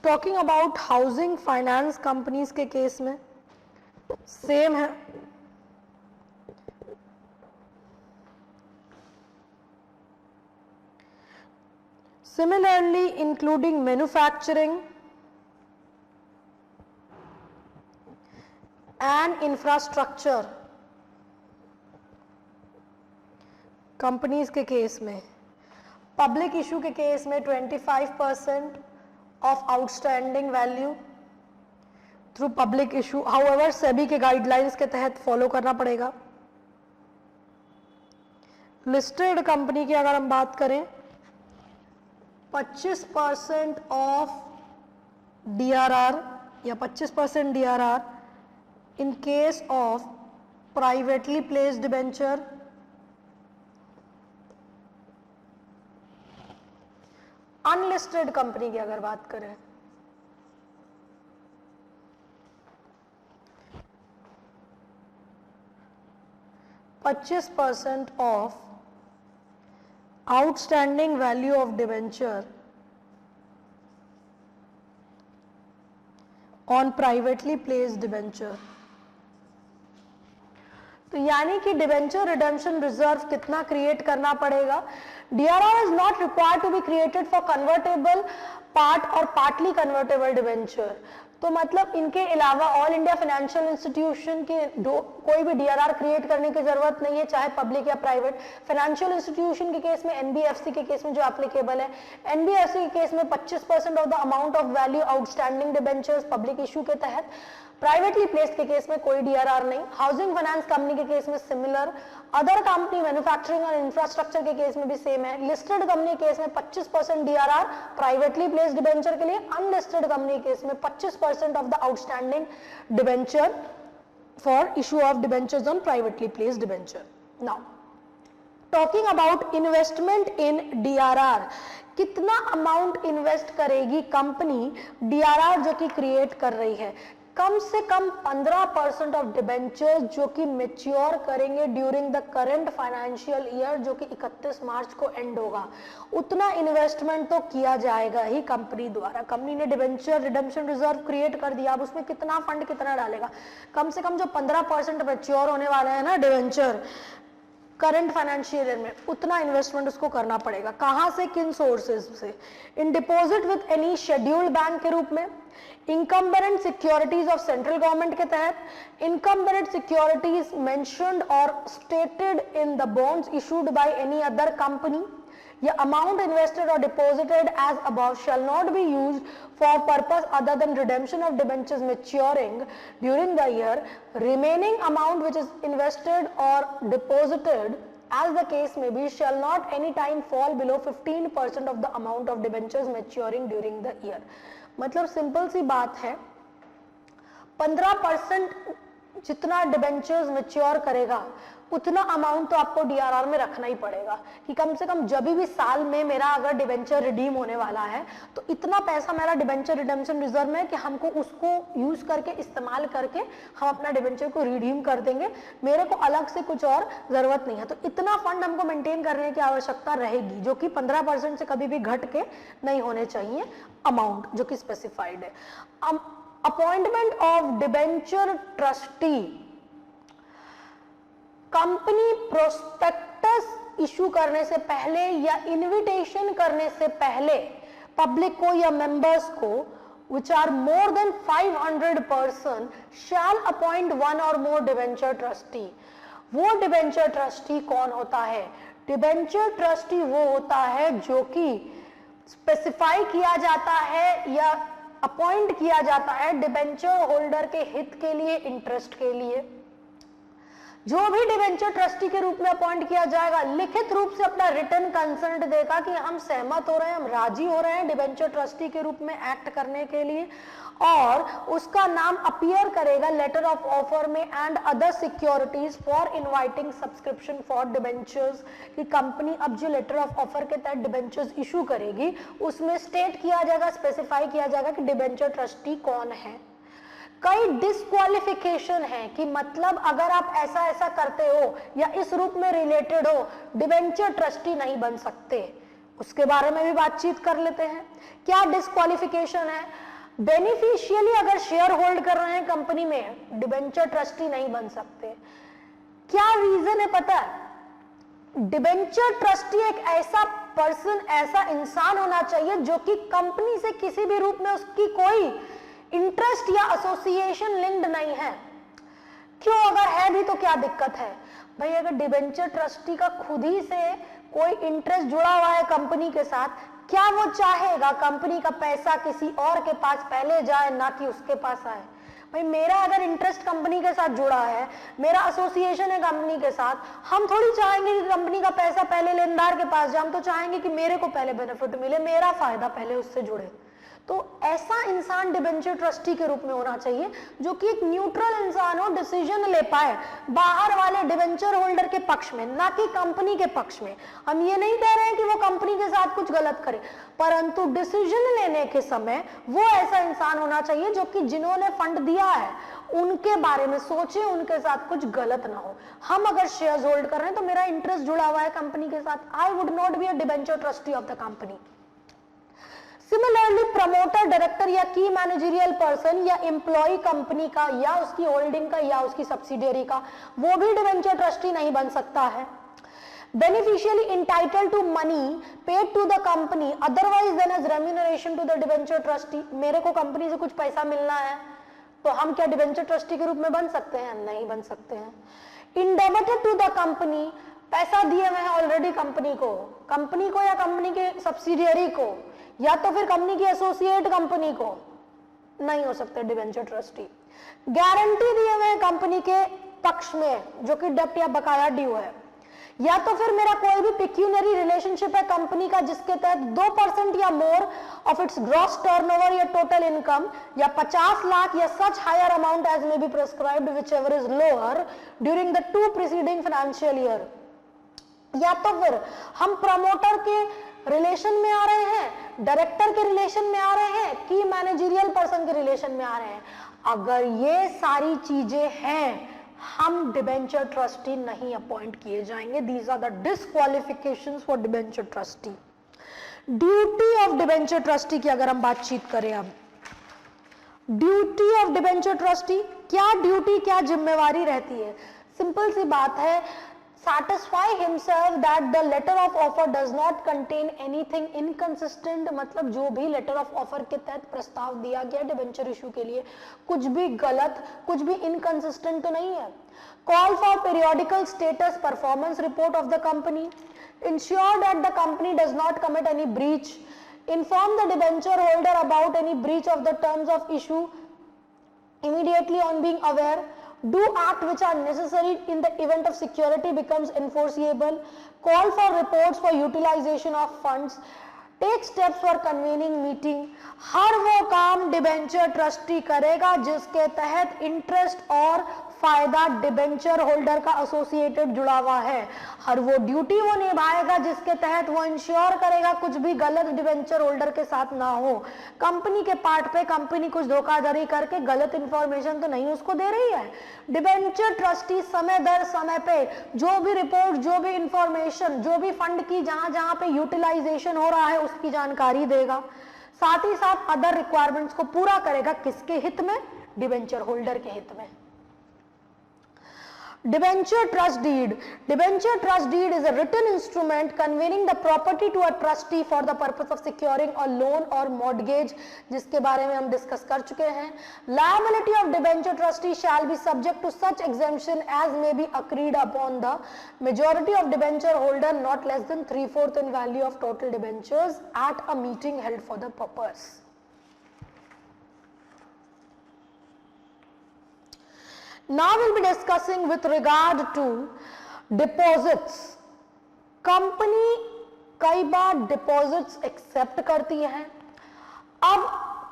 Talking about housing finance companies के केस में सेम है. Similarly, including manufacturing and infrastructure companies के केस में, पब्लिक इशू के केस में 25% of outstanding value through public issue. However SEBI के गाइडलाइंस के तहत फॉलो करना पड़ेगा. लिस्टेड कंपनी की अगर हम बात करें, 25% ऑफ DRR या 25% DRR in case of privately placed debenture, unlisted company की अगर बात करें, %% of outstanding value of debenture on privately placed debenture. तो यानी कि डिबेंचर रिडेम्पशन रिजर्व कितना क्रिएट करना पड़ेगा? DRR is not required to be created for convertible part or partly convertible debenture. तो मतलब इनके अलावा ऑल इंडिया फाइनेंशियल इंस्टीट्यूशन के कोई भी DRR क्रिएट करने की जरूरत नहीं है, चाहे पब्लिक या प्राइवेट. फाइनेंशियल इंस्टीट्यूशन के केस में, NBFC के केस में जो एप्लीकेबल है, NBFC के केस में 25% of the amount of value outstanding debentures public issue के तहत. प्राइवेटली प्लेस्ड के केस में कोई DRR नहीं. हाउसिंग फाइनेंस कंपनी के केस में सिमिलर. अदर कंपनी मैन्युफैक्चरिंग और इंफ्रास्ट्रक्चर के केस में भी सेम है. लिस्टेड कंपनी के केस में 25% DRR प्राइवेटली प्लेस्ड डिबेंचर के लिए. अनलिस्टेड कंपनी के केस में 25% of the outstanding debenture for issue of debentures on privately placed debenture. Now talking about investment in DRR, कितना अमाउंट इन्वेस्ट करेगी company DRR जो कि क्रिएट कर रही है? कम से कम 15% ऑफ डिबेंचर्स जो कि मेच्योर करेंगे during the current financial year, जो कि 31 मार्च को एंड होगा, उतना इन्वेस्टमेंट तो किया जाएगा ही कंपनी द्वारा. कंपनी ने डिबेंचर रिडेम्पशन रिजर्व क्रिएट कर दिया, अब उसमें कितना फंड कितना डालेगा? कम से कम जो 15% मेच्योर होने वाला है ना डिबेंचर करंट फाइनेंशियल ईयर में, उतना इन्वेस्टमेंट उसको करना पड़ेगा. कहां से, किन सोर्सेज से? In deposit with any scheduled bank के रूप में, unencumbered securities of central government के तहत, इनकम्बरेंट सिक्योरिटीज मेंशन्ड और stated in the bonds issued by any other company, या अमाउंट इन्वेस्टेड और deposited as above shall not be used for purpose other than redemption of debentures maturing during the year. Remaining amount which is invested और deposited as the case may be shall not any time fall below 15% of the amount of debentures maturing during the year. मतलब simple सी बात है, 15% जितना debentures mature करेगा उतना amount तो आपको DRR में रखना ही पड़ेगा कि कम से कम जब भी साल में मेरा अगर डिबेंचर रिडीम होने वाला है तो इतना पैसा मेरा डिबेंचर रिडेम्पशन रिजर्व में कि हमको उसको यूज करके इस्तेमाल करके हम अपना डिबेंचर को रिडीम कर देंगे, मेरे को अलग से कुछ और जरूरत नहीं है. तो इतना फंड हमको मेंटेन करने की आवश्यकता रहेगी, जो कि 15% से कभी भी घट के नहीं होने चाहिए अमाउंट जो कि स्पेसिफाइड है. Appointment of debenture trustee, company prospectus issue करने से पहले या इनविटेशन करने से पहले पब्लिक को या मेंबर्स को which are more than 500 person shall appoint one or more debenture trustee. वो डिबेंचर ट्रस्टी कौन होता है? डिबेंचर ट्रस्टी वो होता है जो कि स्पेसिफाई किया जाता है या अपॉइंट किया जाता है डिबेंचर होल्डर के हित के लिए, इंटरेस्ट के लिए। जो भी डिबेंचर ट्रस्टी के रूप में अपॉइंट किया जाएगा लिखित रूप से अपना रिटर्न कंसेंट देगा कि हम सहमत हो रहे हैं, हम राजी हो रहे हैं डिबेंचर ट्रस्टी के रूप में एक्ट करने के लिए, और उसका नाम अपीयर करेगा लेटर ऑफ ऑफर में and other securities for inviting subscription for debentures. कि कंपनी अब जो लेटर ऑफ ऑफर के तहत डिबेंचर्स इशू करेगी उसमें स्टेट किया जाएगा, स्पेसिफाई किया जाएगा कि डिबेंचर ट्रस्टी कौन है। कई डिस्क्वालिफिकेशन है कि मतलब अगर आप ऐसा ऐसा करते हो या इस रूप में रिलेटेड हो डिबेंचर ट्रस्टी नहीं बन सकते, उसके बारे में भी बातचीत कर लेते हैं। क्या डिस्क्वालिफिकेशन है? बेनिफिशियली अगर शेयर होल्ड कर रहे हैं कंपनी में डिबेंचर ट्रस्टी नहीं बन सकते। क्या रीजन है पता है? डिबेंचर ट्रस्टी एक ऐसा पर्सन, ऐसा इंसान होना चाहिए जो कि कंपनी से किसी भी रूप में उसकी कोई इंटरेस्ट या एसोसिएशन लिंक्ड नहीं है। क्यों? अगर है भी तो क्या दिक्कत है भाई? अगर डिबेंचर ट्रस्टी का खुद ही से कोई इंटरेस्ट जुड़ा हुआ है कंपनी के साथ, क्या वो चाहेगा कंपनी का पैसा किसी और के पास पहले जाए ना कि उसके पास आए? भाई मेरा अगर इंटरेस्ट कंपनी के साथ जुड़ा है, मेरा एसोसिएशन है कंपनी के साथ, हम थोड़ी चाहेंगे कि कंपनी का पैसा पहले लेनदार के पास जाए, हम तो चाहेंगे कि मेरे को पहले बेनिफिट मिले, मेरा फायदा पहले उससे जुड़े। तो ऐसा इंसान डिबेंचर ट्रस्टी के रूप में होना चाहिए जो कि एक न्यूट्रल इंसान हो, डिसीजन ले पाए बाहर वाले डिबेंचर होल्डर के पक्ष में, ना कि कंपनी के पक्ष में। हम ये नहीं कह रहे हैं कि वो कंपनी के साथ कुछ गलत करे, परंतु डिसीजन लेने के समय वो ऐसा इंसान होना चाहिए जो कि जिन्होंने फंड दिया है उनके बारे में सोचे, उनके साथ कुछ गलत ना हो। हम अगर शेयर्स होल्ड कर रहे हैं तो मेरा इंटरेस्ट जुड़ा हुआ है कंपनी के साथ, I would not be a debenture trustee of the company. Similarly promoter, director या की मैनेजरियल पर्सन या एम्प्लॉय कंपनी का या उसकी होल्डिंग का या उसकी सब्सिडियरी का, वो भी डिबेंचर ट्रस्टी नहीं बन सकता है। Beneficially entitled to money paid to the company otherwise than as remuneration to the debenture trustee. मेरे को कंपनी से कुछ पैसा मिलना है तो हम क्या डिबेंचर ट्रस्टी के रूप में बन सकते हैं? नहीं बन सकते हैं। इंडेबिटेड टू द कंपनी, पैसा दिए हुए हैं ऑलरेडी कंपनी को या कंपनी के सब्सिडियरी को या तो फिर कंपनी की एसोसिएट कंपनी को, नहीं हो सकते डिबेंचर ट्रस्टी। गारंटी दिए हुए कंपनी के पक्ष में जो कि डेब्ट या बकाया ड्यू है, या तो फिर मेरा कोई भी पिक्यूनरी रिलेशनशिप है कंपनी का जिसके तहत 2% या more of its gross turnover या टोटल इनकम या 50 लाख या such higher amount as may be prescribed whichever is lower during the 2 preceding financial year. या तो फिर हम प्रमोटर के रिलेशन में आ रहे हैं, डायरेक्टर के रिलेशन में आ रहे हैं, की मैनेजरियल पर्सन के रिलेशन में आ रहे हैं। अगर ये सारी चीजें हैं हम डिबेंचर ट्रस्टी नहीं अपॉइंट किए जाएंगे। These are the disqualifications for debenture trustee. Duty of debenture trustee की अगर हम बातचीत करें, अब ड्यूटी ऑफ डिबेंचर ट्रस्टी, क्या ड्यूटी क्या जिम्मेवारी रहती है? सिंपल सी बात है, satisfy himself that the letter of offer does not contain anything inconsistent। मतलब जो भी लेटर ऑफ ऑफर के तहत प्रस्ताव दिया गया डिबेंचर इशू के लिए कुछ भी गलत, कुछ भी इनकंसिस्टेंट तो नहीं है। Call for periodical status performance report of the company, ensure that the company does not commit any breach, inform the debenture holder about any breach of the terms of issue immediately on being aware, do act which are necessary in the event of security becomes enforceable, call for reports for utilization of funds, take steps for convening meeting। हर वो काम debenture trustee करेगा जिसके तहत interest और फायदा debenture holder का associated जुड़ा हुआ है। हर वो ड्यूटी वो निभाएगा जिसके तहत वो इंश्योर करेगा कुछ भी गलत डिबेंचर होल्डर के साथ ना हो। कंपनी के पार्ट पे कंपनी कुछ धोखाधड़ी करके गलत इंफॉर्मेशन तो नहीं उसको दे रही है। डिबेंचर ट्रस्टी समय दर समय पे जो भी रिपोर्ट, जो भी इंफॉर्मेशन, जो भी फंड की जहां जहां पे यूटिलाइजेशन हो रहा है उसकी जानकारी देगा, साथ ही साथ अदर रिक्वायरमेंट्स को पूरा करेगा। किसके हित में? डिबेंचर होल्डर के हित में। Debenture trust deed. Debenture trust deed is a written instrument conveying the property to a trustee for the purpose of securing a loan or mortgage, जिसके बारे में हम डिस्कस कर चुके हैं. Liability of debenture trustee shall be subject to such exemption as may be agreed upon the majority of debenture holder not less than 3/4 in value of total debentures at a meeting held for the purpose. Now we'll be discussing with regard to deposits. Company कई बार deposits accept करती है. अब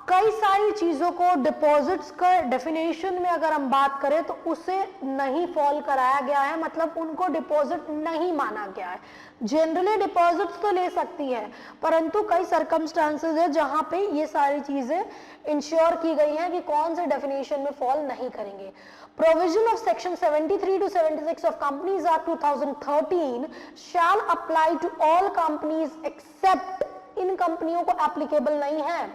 कई सारी चीजों को deposits का definition में अगर हम बात करें तो उसे नहीं फॉल कराया गया है, मतलब उनको डिपॉजिट नहीं माना गया है. जनरली डिपॉजिट्स तो ले सकती है, परंतु कई सर्कमस्टांसेस है जहां पे ये सारी चीजें इंश्योर की गई हैं कि कौन से डेफिनेशन में फॉल नहीं करेंगे. Provision of section 73 to 76 of Companies Act 2013 shall apply to all companies except इन कंपनियों को एप्लीकेबल नहीं है.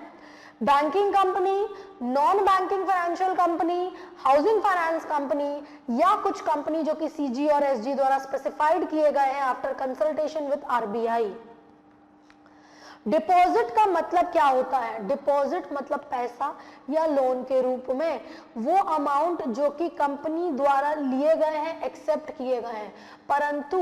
Banking company, non banking financial company, housing finance company या कुछ कंपनी जो कि सीजी और एसजी द्वारा स्पेसिफाइड किए गए हैं after consultation with RBI. Deposit का मतलब क्या होता है? डिपॉजिट मतलब पैसा या लोन के रूप में वो अमाउंट जो कि कंपनी द्वारा लिए गए हैं, एक्सेप्ट किए गए हैं, परंतु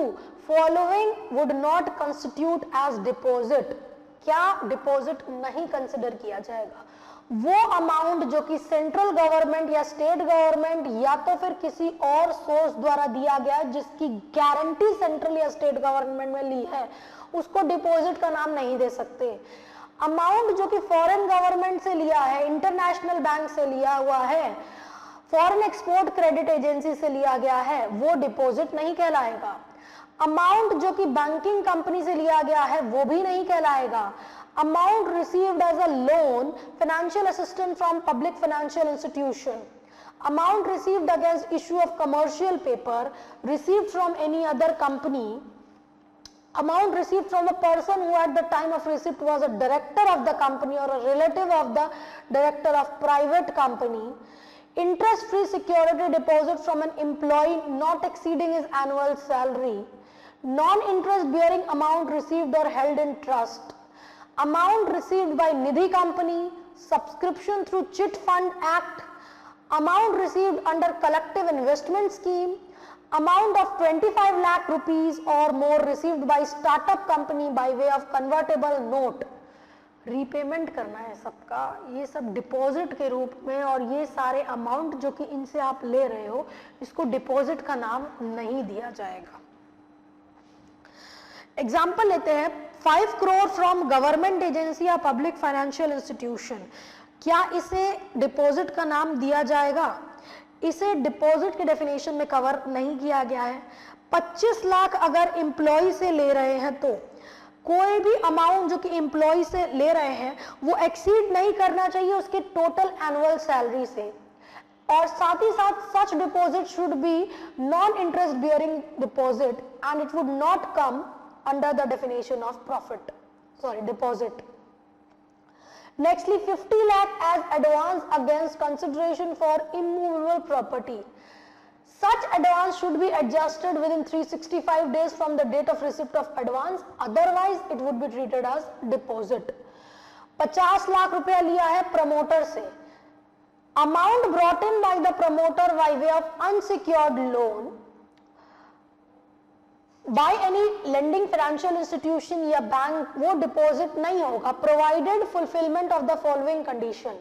following would not constitute as deposit. क्या डिपॉजिट नहीं कंसिडर किया जाएगा? वो अमाउंट जो कि सेंट्रल गवर्नमेंट या स्टेट गवर्नमेंट या तो फिर किसी और सोर्स द्वारा दिया गया जिसकी गारंटी सेंट्रल या स्टेट गवर्नमेंट में ली है, उसको डिपॉजिट का नाम नहीं दे सकते. अमाउंट जो कि फॉरेन गवर्नमेंट से लिया है, इंटरनेशनल बैंक से लिया हुआ है, फॉरेन एक्सपोर्ट क्रेडिट एजेंसी से लिया गया है, वो डिपॉजिट नहीं कहलाएगा. अमाउंट जो कि बैंकिंग कंपनी से लिया गया है वो भी नहीं कहलाएगा. Amount received as a loan, financial assistance from public financial institution, amount received against issue of commercial paper, received from any other company, amount received from a person who at the time of receipt was a director of the company or a relative of the director of private company, interest free security deposit from an employee not exceeding his annual salary, non interest bearing amount received or held in trust, amount received by Nidhi company, subscription through chit fund act, amount received under collective investment scheme, amount of 25 lakh rupees or more received by startup company by way of convertible note. Repayment करना है सबका, ये सब deposit के रूप में, और ये सारे अमाउंट जो कि इनसे आप ले रहे हो इसको डिपॉजिट का नाम नहीं दिया जाएगा. एग्जाम्पल लेते हैं, 5 करोड़ फ्रॉम गवर्नमेंट एजेंसी या पब्लिक फाइनेंशियल इंस्टीट्यूशन, क्या इसे डिपॉजिट का नाम दिया जाएगा? इसे डिपॉजिट के डेफिनेशन में कवर नहीं किया गया है. 25 लाख अगर एम्प्लॉय से ले रहे हैं तो कोई भी अमाउंट जो कि एम्प्लॉय से ले रहे हैं वो एक्सीड नहीं करना चाहिए उसके टोटल एनुअल सैलरी से, और साथ ही साथ such deposit should be non interest bearing deposit and it would not come under the definition of profit, sorry deposit. Nextly, 50 lakh as advance against consideration for immovable property. Such advance should be adjusted within 365 days from the date of receipt of advance, otherwise it would be treated as deposit. 50 lakh रुपया लिया है promoter से. Amount brought in by the promoter by way of unsecured loan by any lending financial institution या bank, वो deposit नहीं होगा, provided fulfillment of the following condition.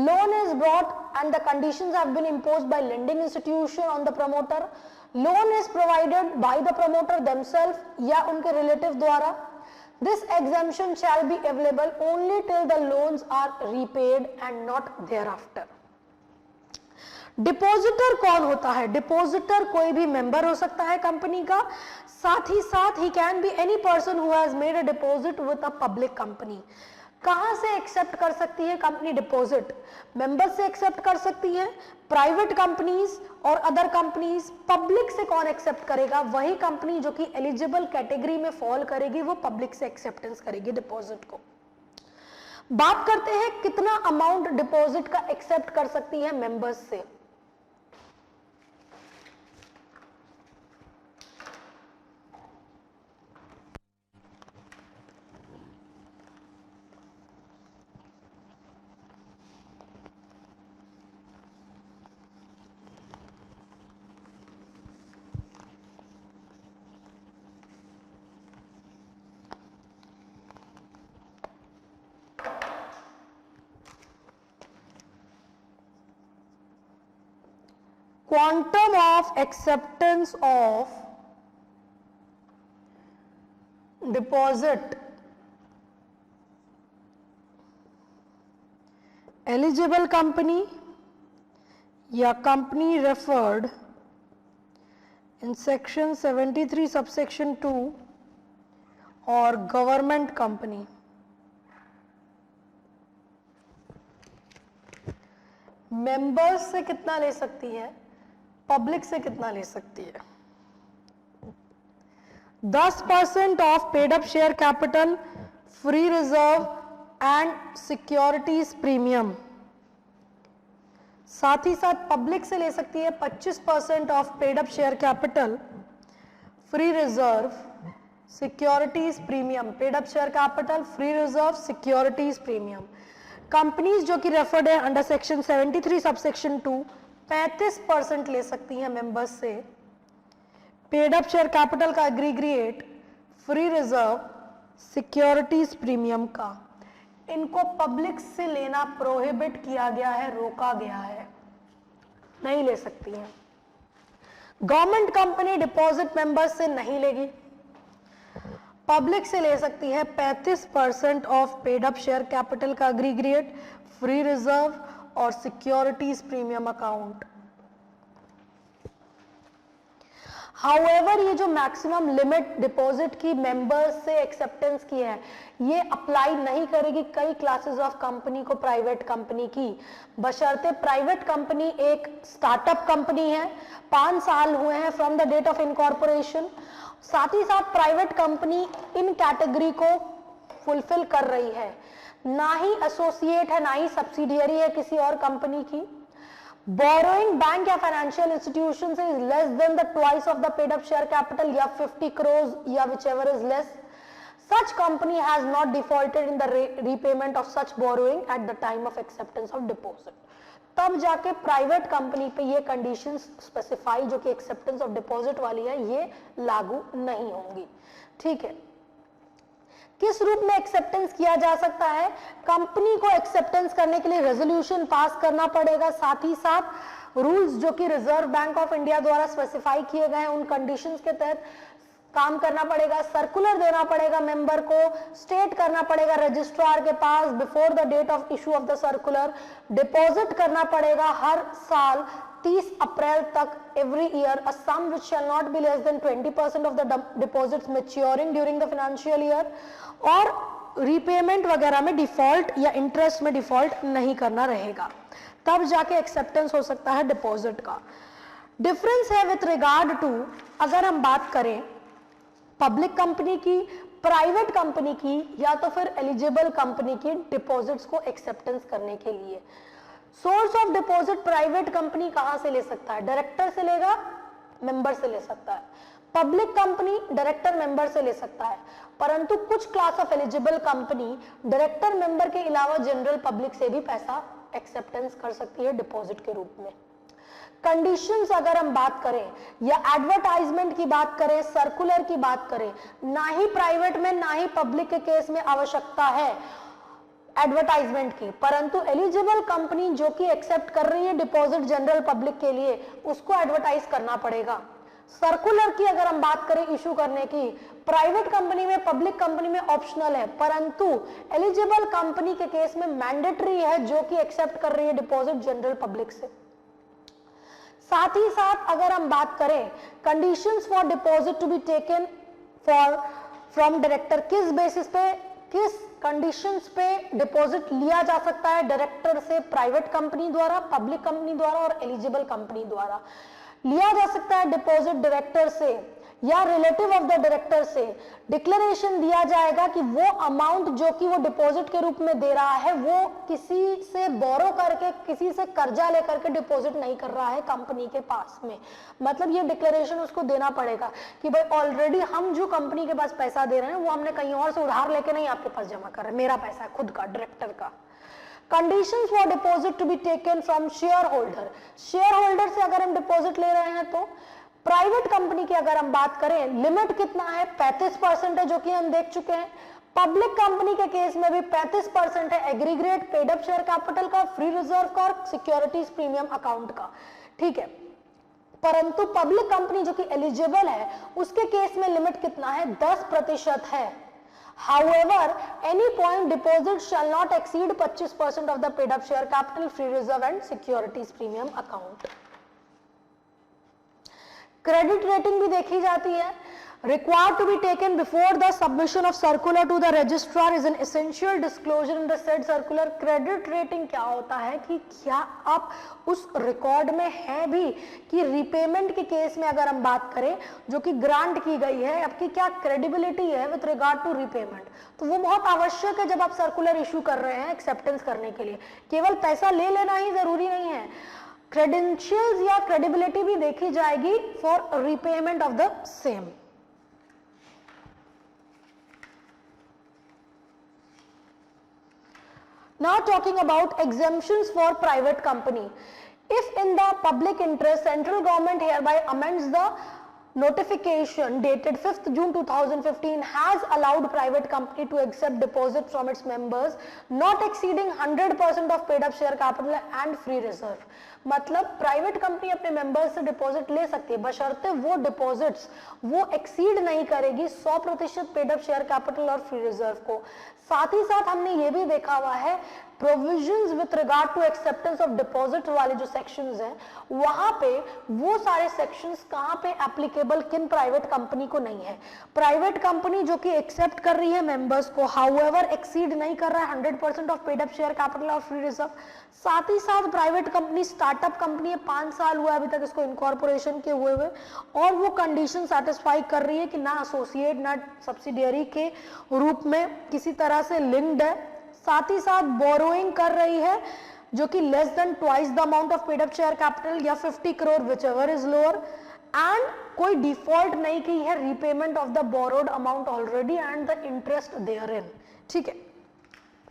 Loan is brought and the conditions have been imposed by lending institution on the promoter. Loan is provided by the promoter themselves या उनके relative द्वारा. This exemption shall be available only till the loans are repaid and not thereafter. Depositor कौन होता है? Depositor कोई भी member हो सकता है कंपनी का, साथ ही साथ he can be any person who has made a deposit with a public company. कहां से एक्सेप्ट कर सकती है कंपनी डिपॉजिट? मेंबर से एक्सेप्ट कर सकती है, प्राइवेट कंपनीज और अदर कंपनीज. पब्लिक से कौन एक्सेप्ट करेगा? वही कंपनी जो कि एलिजिबल कैटेगरी में फॉल करेगी वो पब्लिक से एक्सेप्टेंस करेगी डिपॉजिट को. बात करते हैं कितना अमाउंट डिपॉजिट का एक्सेप्ट कर सकती है मेंबर्स से. Quantum of acceptance of deposit eligible company या company referred in section 73 subsection 2 और गवर्नमेंट कंपनी। मेंबर्स से कितना ले सकती है, पब्लिक से कितना ले सकती है? 10% of paid up share capital, free reserve and securities premium. साथ ही साथ पब्लिक से ले सकती है 25% of paid up share capital, free reserve, securities premium. Paid up share capital, free reserve, securities premium. Companies जो कि रेफर्ड है अंडर सेक्शन 73 सबसेक्शन 2 35% ले सकती हैं मेंबर्स से पेड अप शेयर कैपिटल का aggregate, free reserve, securities premium का। इनको पब्लिक से लेना प्रोहिबिट किया गया है, रोका गया है, नहीं ले सकती हैं। गवर्नमेंट कंपनी डिपॉजिट मेंबर्स से नहीं लेगी, पब्लिक से ले सकती है 35% of paid up share capital का एग्रीगेट, फ्री रिजर्व और सिक्योरिटीज प्रीमियम अकाउंट। हाउएवर ये जो मैक्सिमम लिमिट डिपॉजिट की मेंबर्स से एक्सेप्टेंस की है, ये अप्लाई नहीं करेगी कई क्लासेस ऑफ कंपनी को, प्राइवेट कंपनी की, बशर्ते प्राइवेट कंपनी एक स्टार्टअप कंपनी है, 5 साल हुए हैं from the date of incorporation. साथ ही साथ प्राइवेट कंपनी इन कैटेगरी को फुलफिल कर रही है, ना ही एसोसिएट है, ना ही सब्सिडियरी है किसी और कंपनी की। बोरोइंग बैंक या फाइनेंशियल इंस्टीट्यूशन से is less than the twice of the paid up share capital या 50 crores या whichever is less. Such company has not defaulted in the repayment of such borrowing at the time of acceptance of deposit. तब जाके private company पे ये conditions specify जो कि acceptance of deposit वाली है, ये लागू नहीं होंगी। ठीक है, किस रूप में एक्सेप्टेंस किया जा सकता है? कंपनी को एक्सेप्टेंस करने के लिए रेजोल्यूशन पास करना पड़ेगा, साथ ही साथ रूल्स जो कि रिजर्व बैंक ऑफ इंडिया द्वारा स्पेसिफाई किए गए हैं उन कंडीशंस के तहत काम करना पड़ेगा, सर्कुलर देना पड़ेगा मेंबर को, स्टेट करना पड़ेगा रजिस्ट्रार के पास before the date of issue of the circular, deposit करना पड़ेगा हर साल 30 अप्रैल तक every year a sum which shall not be less than 20% of the deposits maturing during the financial year, और रीपेमेंट वगैरह में डिफॉल्ट या इंटरेस्ट में डिफॉल्ट नहीं करना रहेगा, तब जाके एक्सेप्टेंस हो सकता है डिपॉजिट का। डिफरेंस है विथ रिगार्ड टू, अगर हम बात करें पब्लिक कंपनी की, प्राइवेट कंपनी की या तो फिर एलिजिबल कंपनी की डिपॉजिट्स को एक्सेप्टेंस करने के लिए। Source of deposit private company कहां से ले सकता है? डायरेक्टर से लेगा, मेंबर से ले सकता है। पब्लिक कंपनी डायरेक्टर मेंबर से ले सकता है, परंतु कुछ class of eligible company director member के अलावा जनरल पब्लिक से भी पैसा एक्सेप्टेंस कर सकती है डिपॉजिट के रूप में। कंडीशंस अगर हम बात करें या एडवर्टाइजमेंट की बात करें, सर्कुलर की बात करें, ना ही प्राइवेट में ना ही पब्लिक के केस में आवश्यकता है एडवर्टाइजमेंट की, परंतु एलिजिबल कंपनी जो कि एक्सेप्ट कर रही है डिपॉजिट जनरल पब्लिक के लिए, उसको एडवर्टाइज करना पड़ेगा। सर्कुलर की अगर हम बात करें इशू करने की, प्राइवेट कंपनी में, पब्लिक कंपनी में ऑप्शनल है, परंतु एलिजिबल कंपनी के केस में मैंडेटरी है जो कि एक्सेप्ट कर रही है डिपॉजिट जनरल पब्लिक से। साथ ही साथ अगर हम बात करें conditions for deposit to be taken for from director, किस बेसिस पे, किस कंडीशंस पे डिपॉजिट लिया जा सकता है डायरेक्टर से? प्राइवेट कंपनी द्वारा, पब्लिक कंपनी द्वारा और एलिजिबल कंपनी द्वारा लिया जा सकता है डिपॉजिट डायरेक्टर से या रिलेटिव ऑफ द डायरेक्टर से। डिक्लेरेशन दिया जाएगा कि वो अमाउंट जो कि वो डिपॉजिट के रूप में दे रहा है वो किसी से बोरो करके, किसी से कर्जा लेकर के डिपॉजिट नहीं कर रहा है कंपनी के पास में। मतलब ये डिक्लेरेशन उसको देना पड़ेगा कि भाई ऑलरेडी हम जो कंपनी के पास पैसा दे रहे हैं वो हमने कहीं और से उधार लेके नहीं आपके पास जमा कर रहे, मेरा पैसा है खुद का, डायरेक्टर का। Conditions for deposit to be taken from share holder, share holder से अगर हम डिपॉजिट ले रहे हैं तो प्राइवेट कंपनी की अगर हम बात करें लिमिट कितना है? 35% है, जो कि हम देख चुके हैं। पब्लिक कंपनी के केस में भी 35% है aggregate paid up share capital का, फ्री रिजर्व का और सिक्योरिटीज प्रीमियम अकाउंट का। ठीक है, परंतु पब्लिक कंपनी जो कि एलिजिबल है उसके केस में लिमिट कितना है, 10% है। However, any point deposit shall not exceed 25% of the paid up share capital, free reserve and securities premium account. Credit rating भी देखी जाती है। Required to be taken before the submission of circular to the registrar is an essential disclosure in the said circular. Credit rating क्या होता है कि क्या आप उस रिकॉर्ड में है भी कि रीपेमेंट के केस में अगर हम बात करें जो कि ग्रांट की गई है, आपकी क्या क्रेडिबिलिटी है विद रिगार्ड टू रीपेमेंट, तो वो बहुत आवश्यक है जब आप सर्कुलर इशू कर रहे हैं एक्सेप्टेंस करने के लिए। केवल पैसा ले लेना ही जरूरी नहीं है, क्रेडेंशियल्स या क्रेडिबिलिटी भी देखी जाएगी for repayment of the same. Now talking about exemptions for private company. If in the public interest, central government hereby amends the notification dated 5th June 2015 has allowed private company to accept deposits from its members not exceeding 100% of paid up share capital and free reserve. मतलब private company अपने members से deposit ले सकती है बशर्ते वो deposits वो exceed नहीं करेगी 100% पेड अप शेयर कैपिटल और फ्री रिजर्व को। साथ ही साथ हमने ये भी देखा हुआ है provisions with regard to acceptance of deposit वाले जो सेक्शंस हैं वहां पे वो सारे सेक्शंस कहां पे एप्लीकेबल किन प्राइवेट कंपनी को नहीं है। प्राइवेट कंपनी जो कि एक्सेप्ट कर रही है मेंबर्स को हाउएवर एक्सीड नहीं कर रहा है 100% of paid up share capital और फ्री रिजर्व। साथ ही साथ प्राइवेट कंपनी स्टार्टअप कंपनी है, 5 साल हुआ अभी तक इसको इनकॉर्पोरेशन के हुए और वो कंडीशन सेटिस्फाई कर रही है कि ना एसोसिएट ना सब्सिडियरी के रूप में किसी तरह से लिंक्ड है। साथ ही साथ बोरोइंग कर रही है जो कि less than twice the amount of paid up share capital या 50 crore whichever is lower and कोई डिफॉल्ट नहीं की है repayment of the borrowed amount already and the interest therein. ठीक है,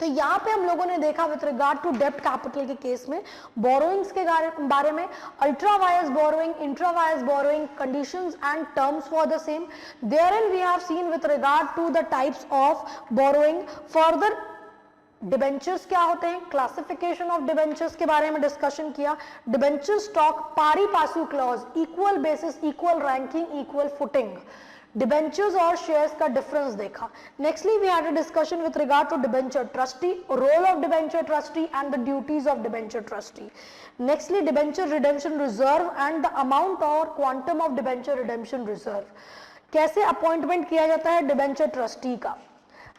तो यहाँ पे हम लोगों ने देखा विथ रिगार्ड टू डेब्ट कैपिटल के केस में बोरोइंग्स के बारे में ultra vires borrowing, intra vires borrowing, conditions and terms for the same. Therein we have seen with regard to the types of borrowing. Further debentures क्या होते हैं, classification of debentures के बारे में डिस्कशन किया। Debenture stock pari passu clause, equal basis, equal ranking, equal footing. Debentures और shares का difference देखा। Nextly we had a discussion with regard to debenture trustee, role of debenture trustee and the duties of debenture trustee. Nextly debenture redemption reserve and the amount और quantum of debenture redemption reserve, कैसे appointment किया जाता है debenture trustee का।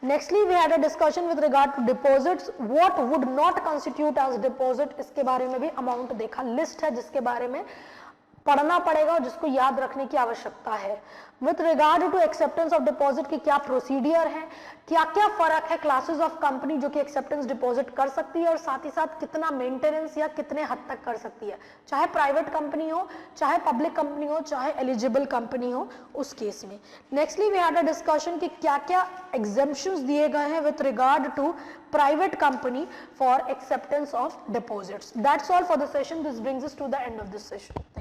Nextly, we had a discussion with regard to deposits. What would not constitute as deposit, इसके बारे में भी अमाउंट देखा। लिस्ट है जिसके बारे में पढ़ना पड़ेगा और जिसको याद रखने की आवश्यकता है। With regard to acceptance of deposit की क्या प्रोसीडियर है, क्या क्या फर्क है क्लासेस ऑफ कंपनी जो कि एक्सेप्टेंस डिपॉजिट कर सकती है और साथ ही साथ कितना मेंटेनेंस या कितने हद तक कर सकती है, चाहे प्राइवेट कंपनी हो, चाहे पब्लिक कंपनी हो, चाहे एलिजिबल कंपनी हो उस केस में। Nextly we had a discussion कि क्या क्या एग्जेम्पशंस दिए गए हैं with regard to private company for acceptance of deposits. That's all for the session. This brings us to the end of this session.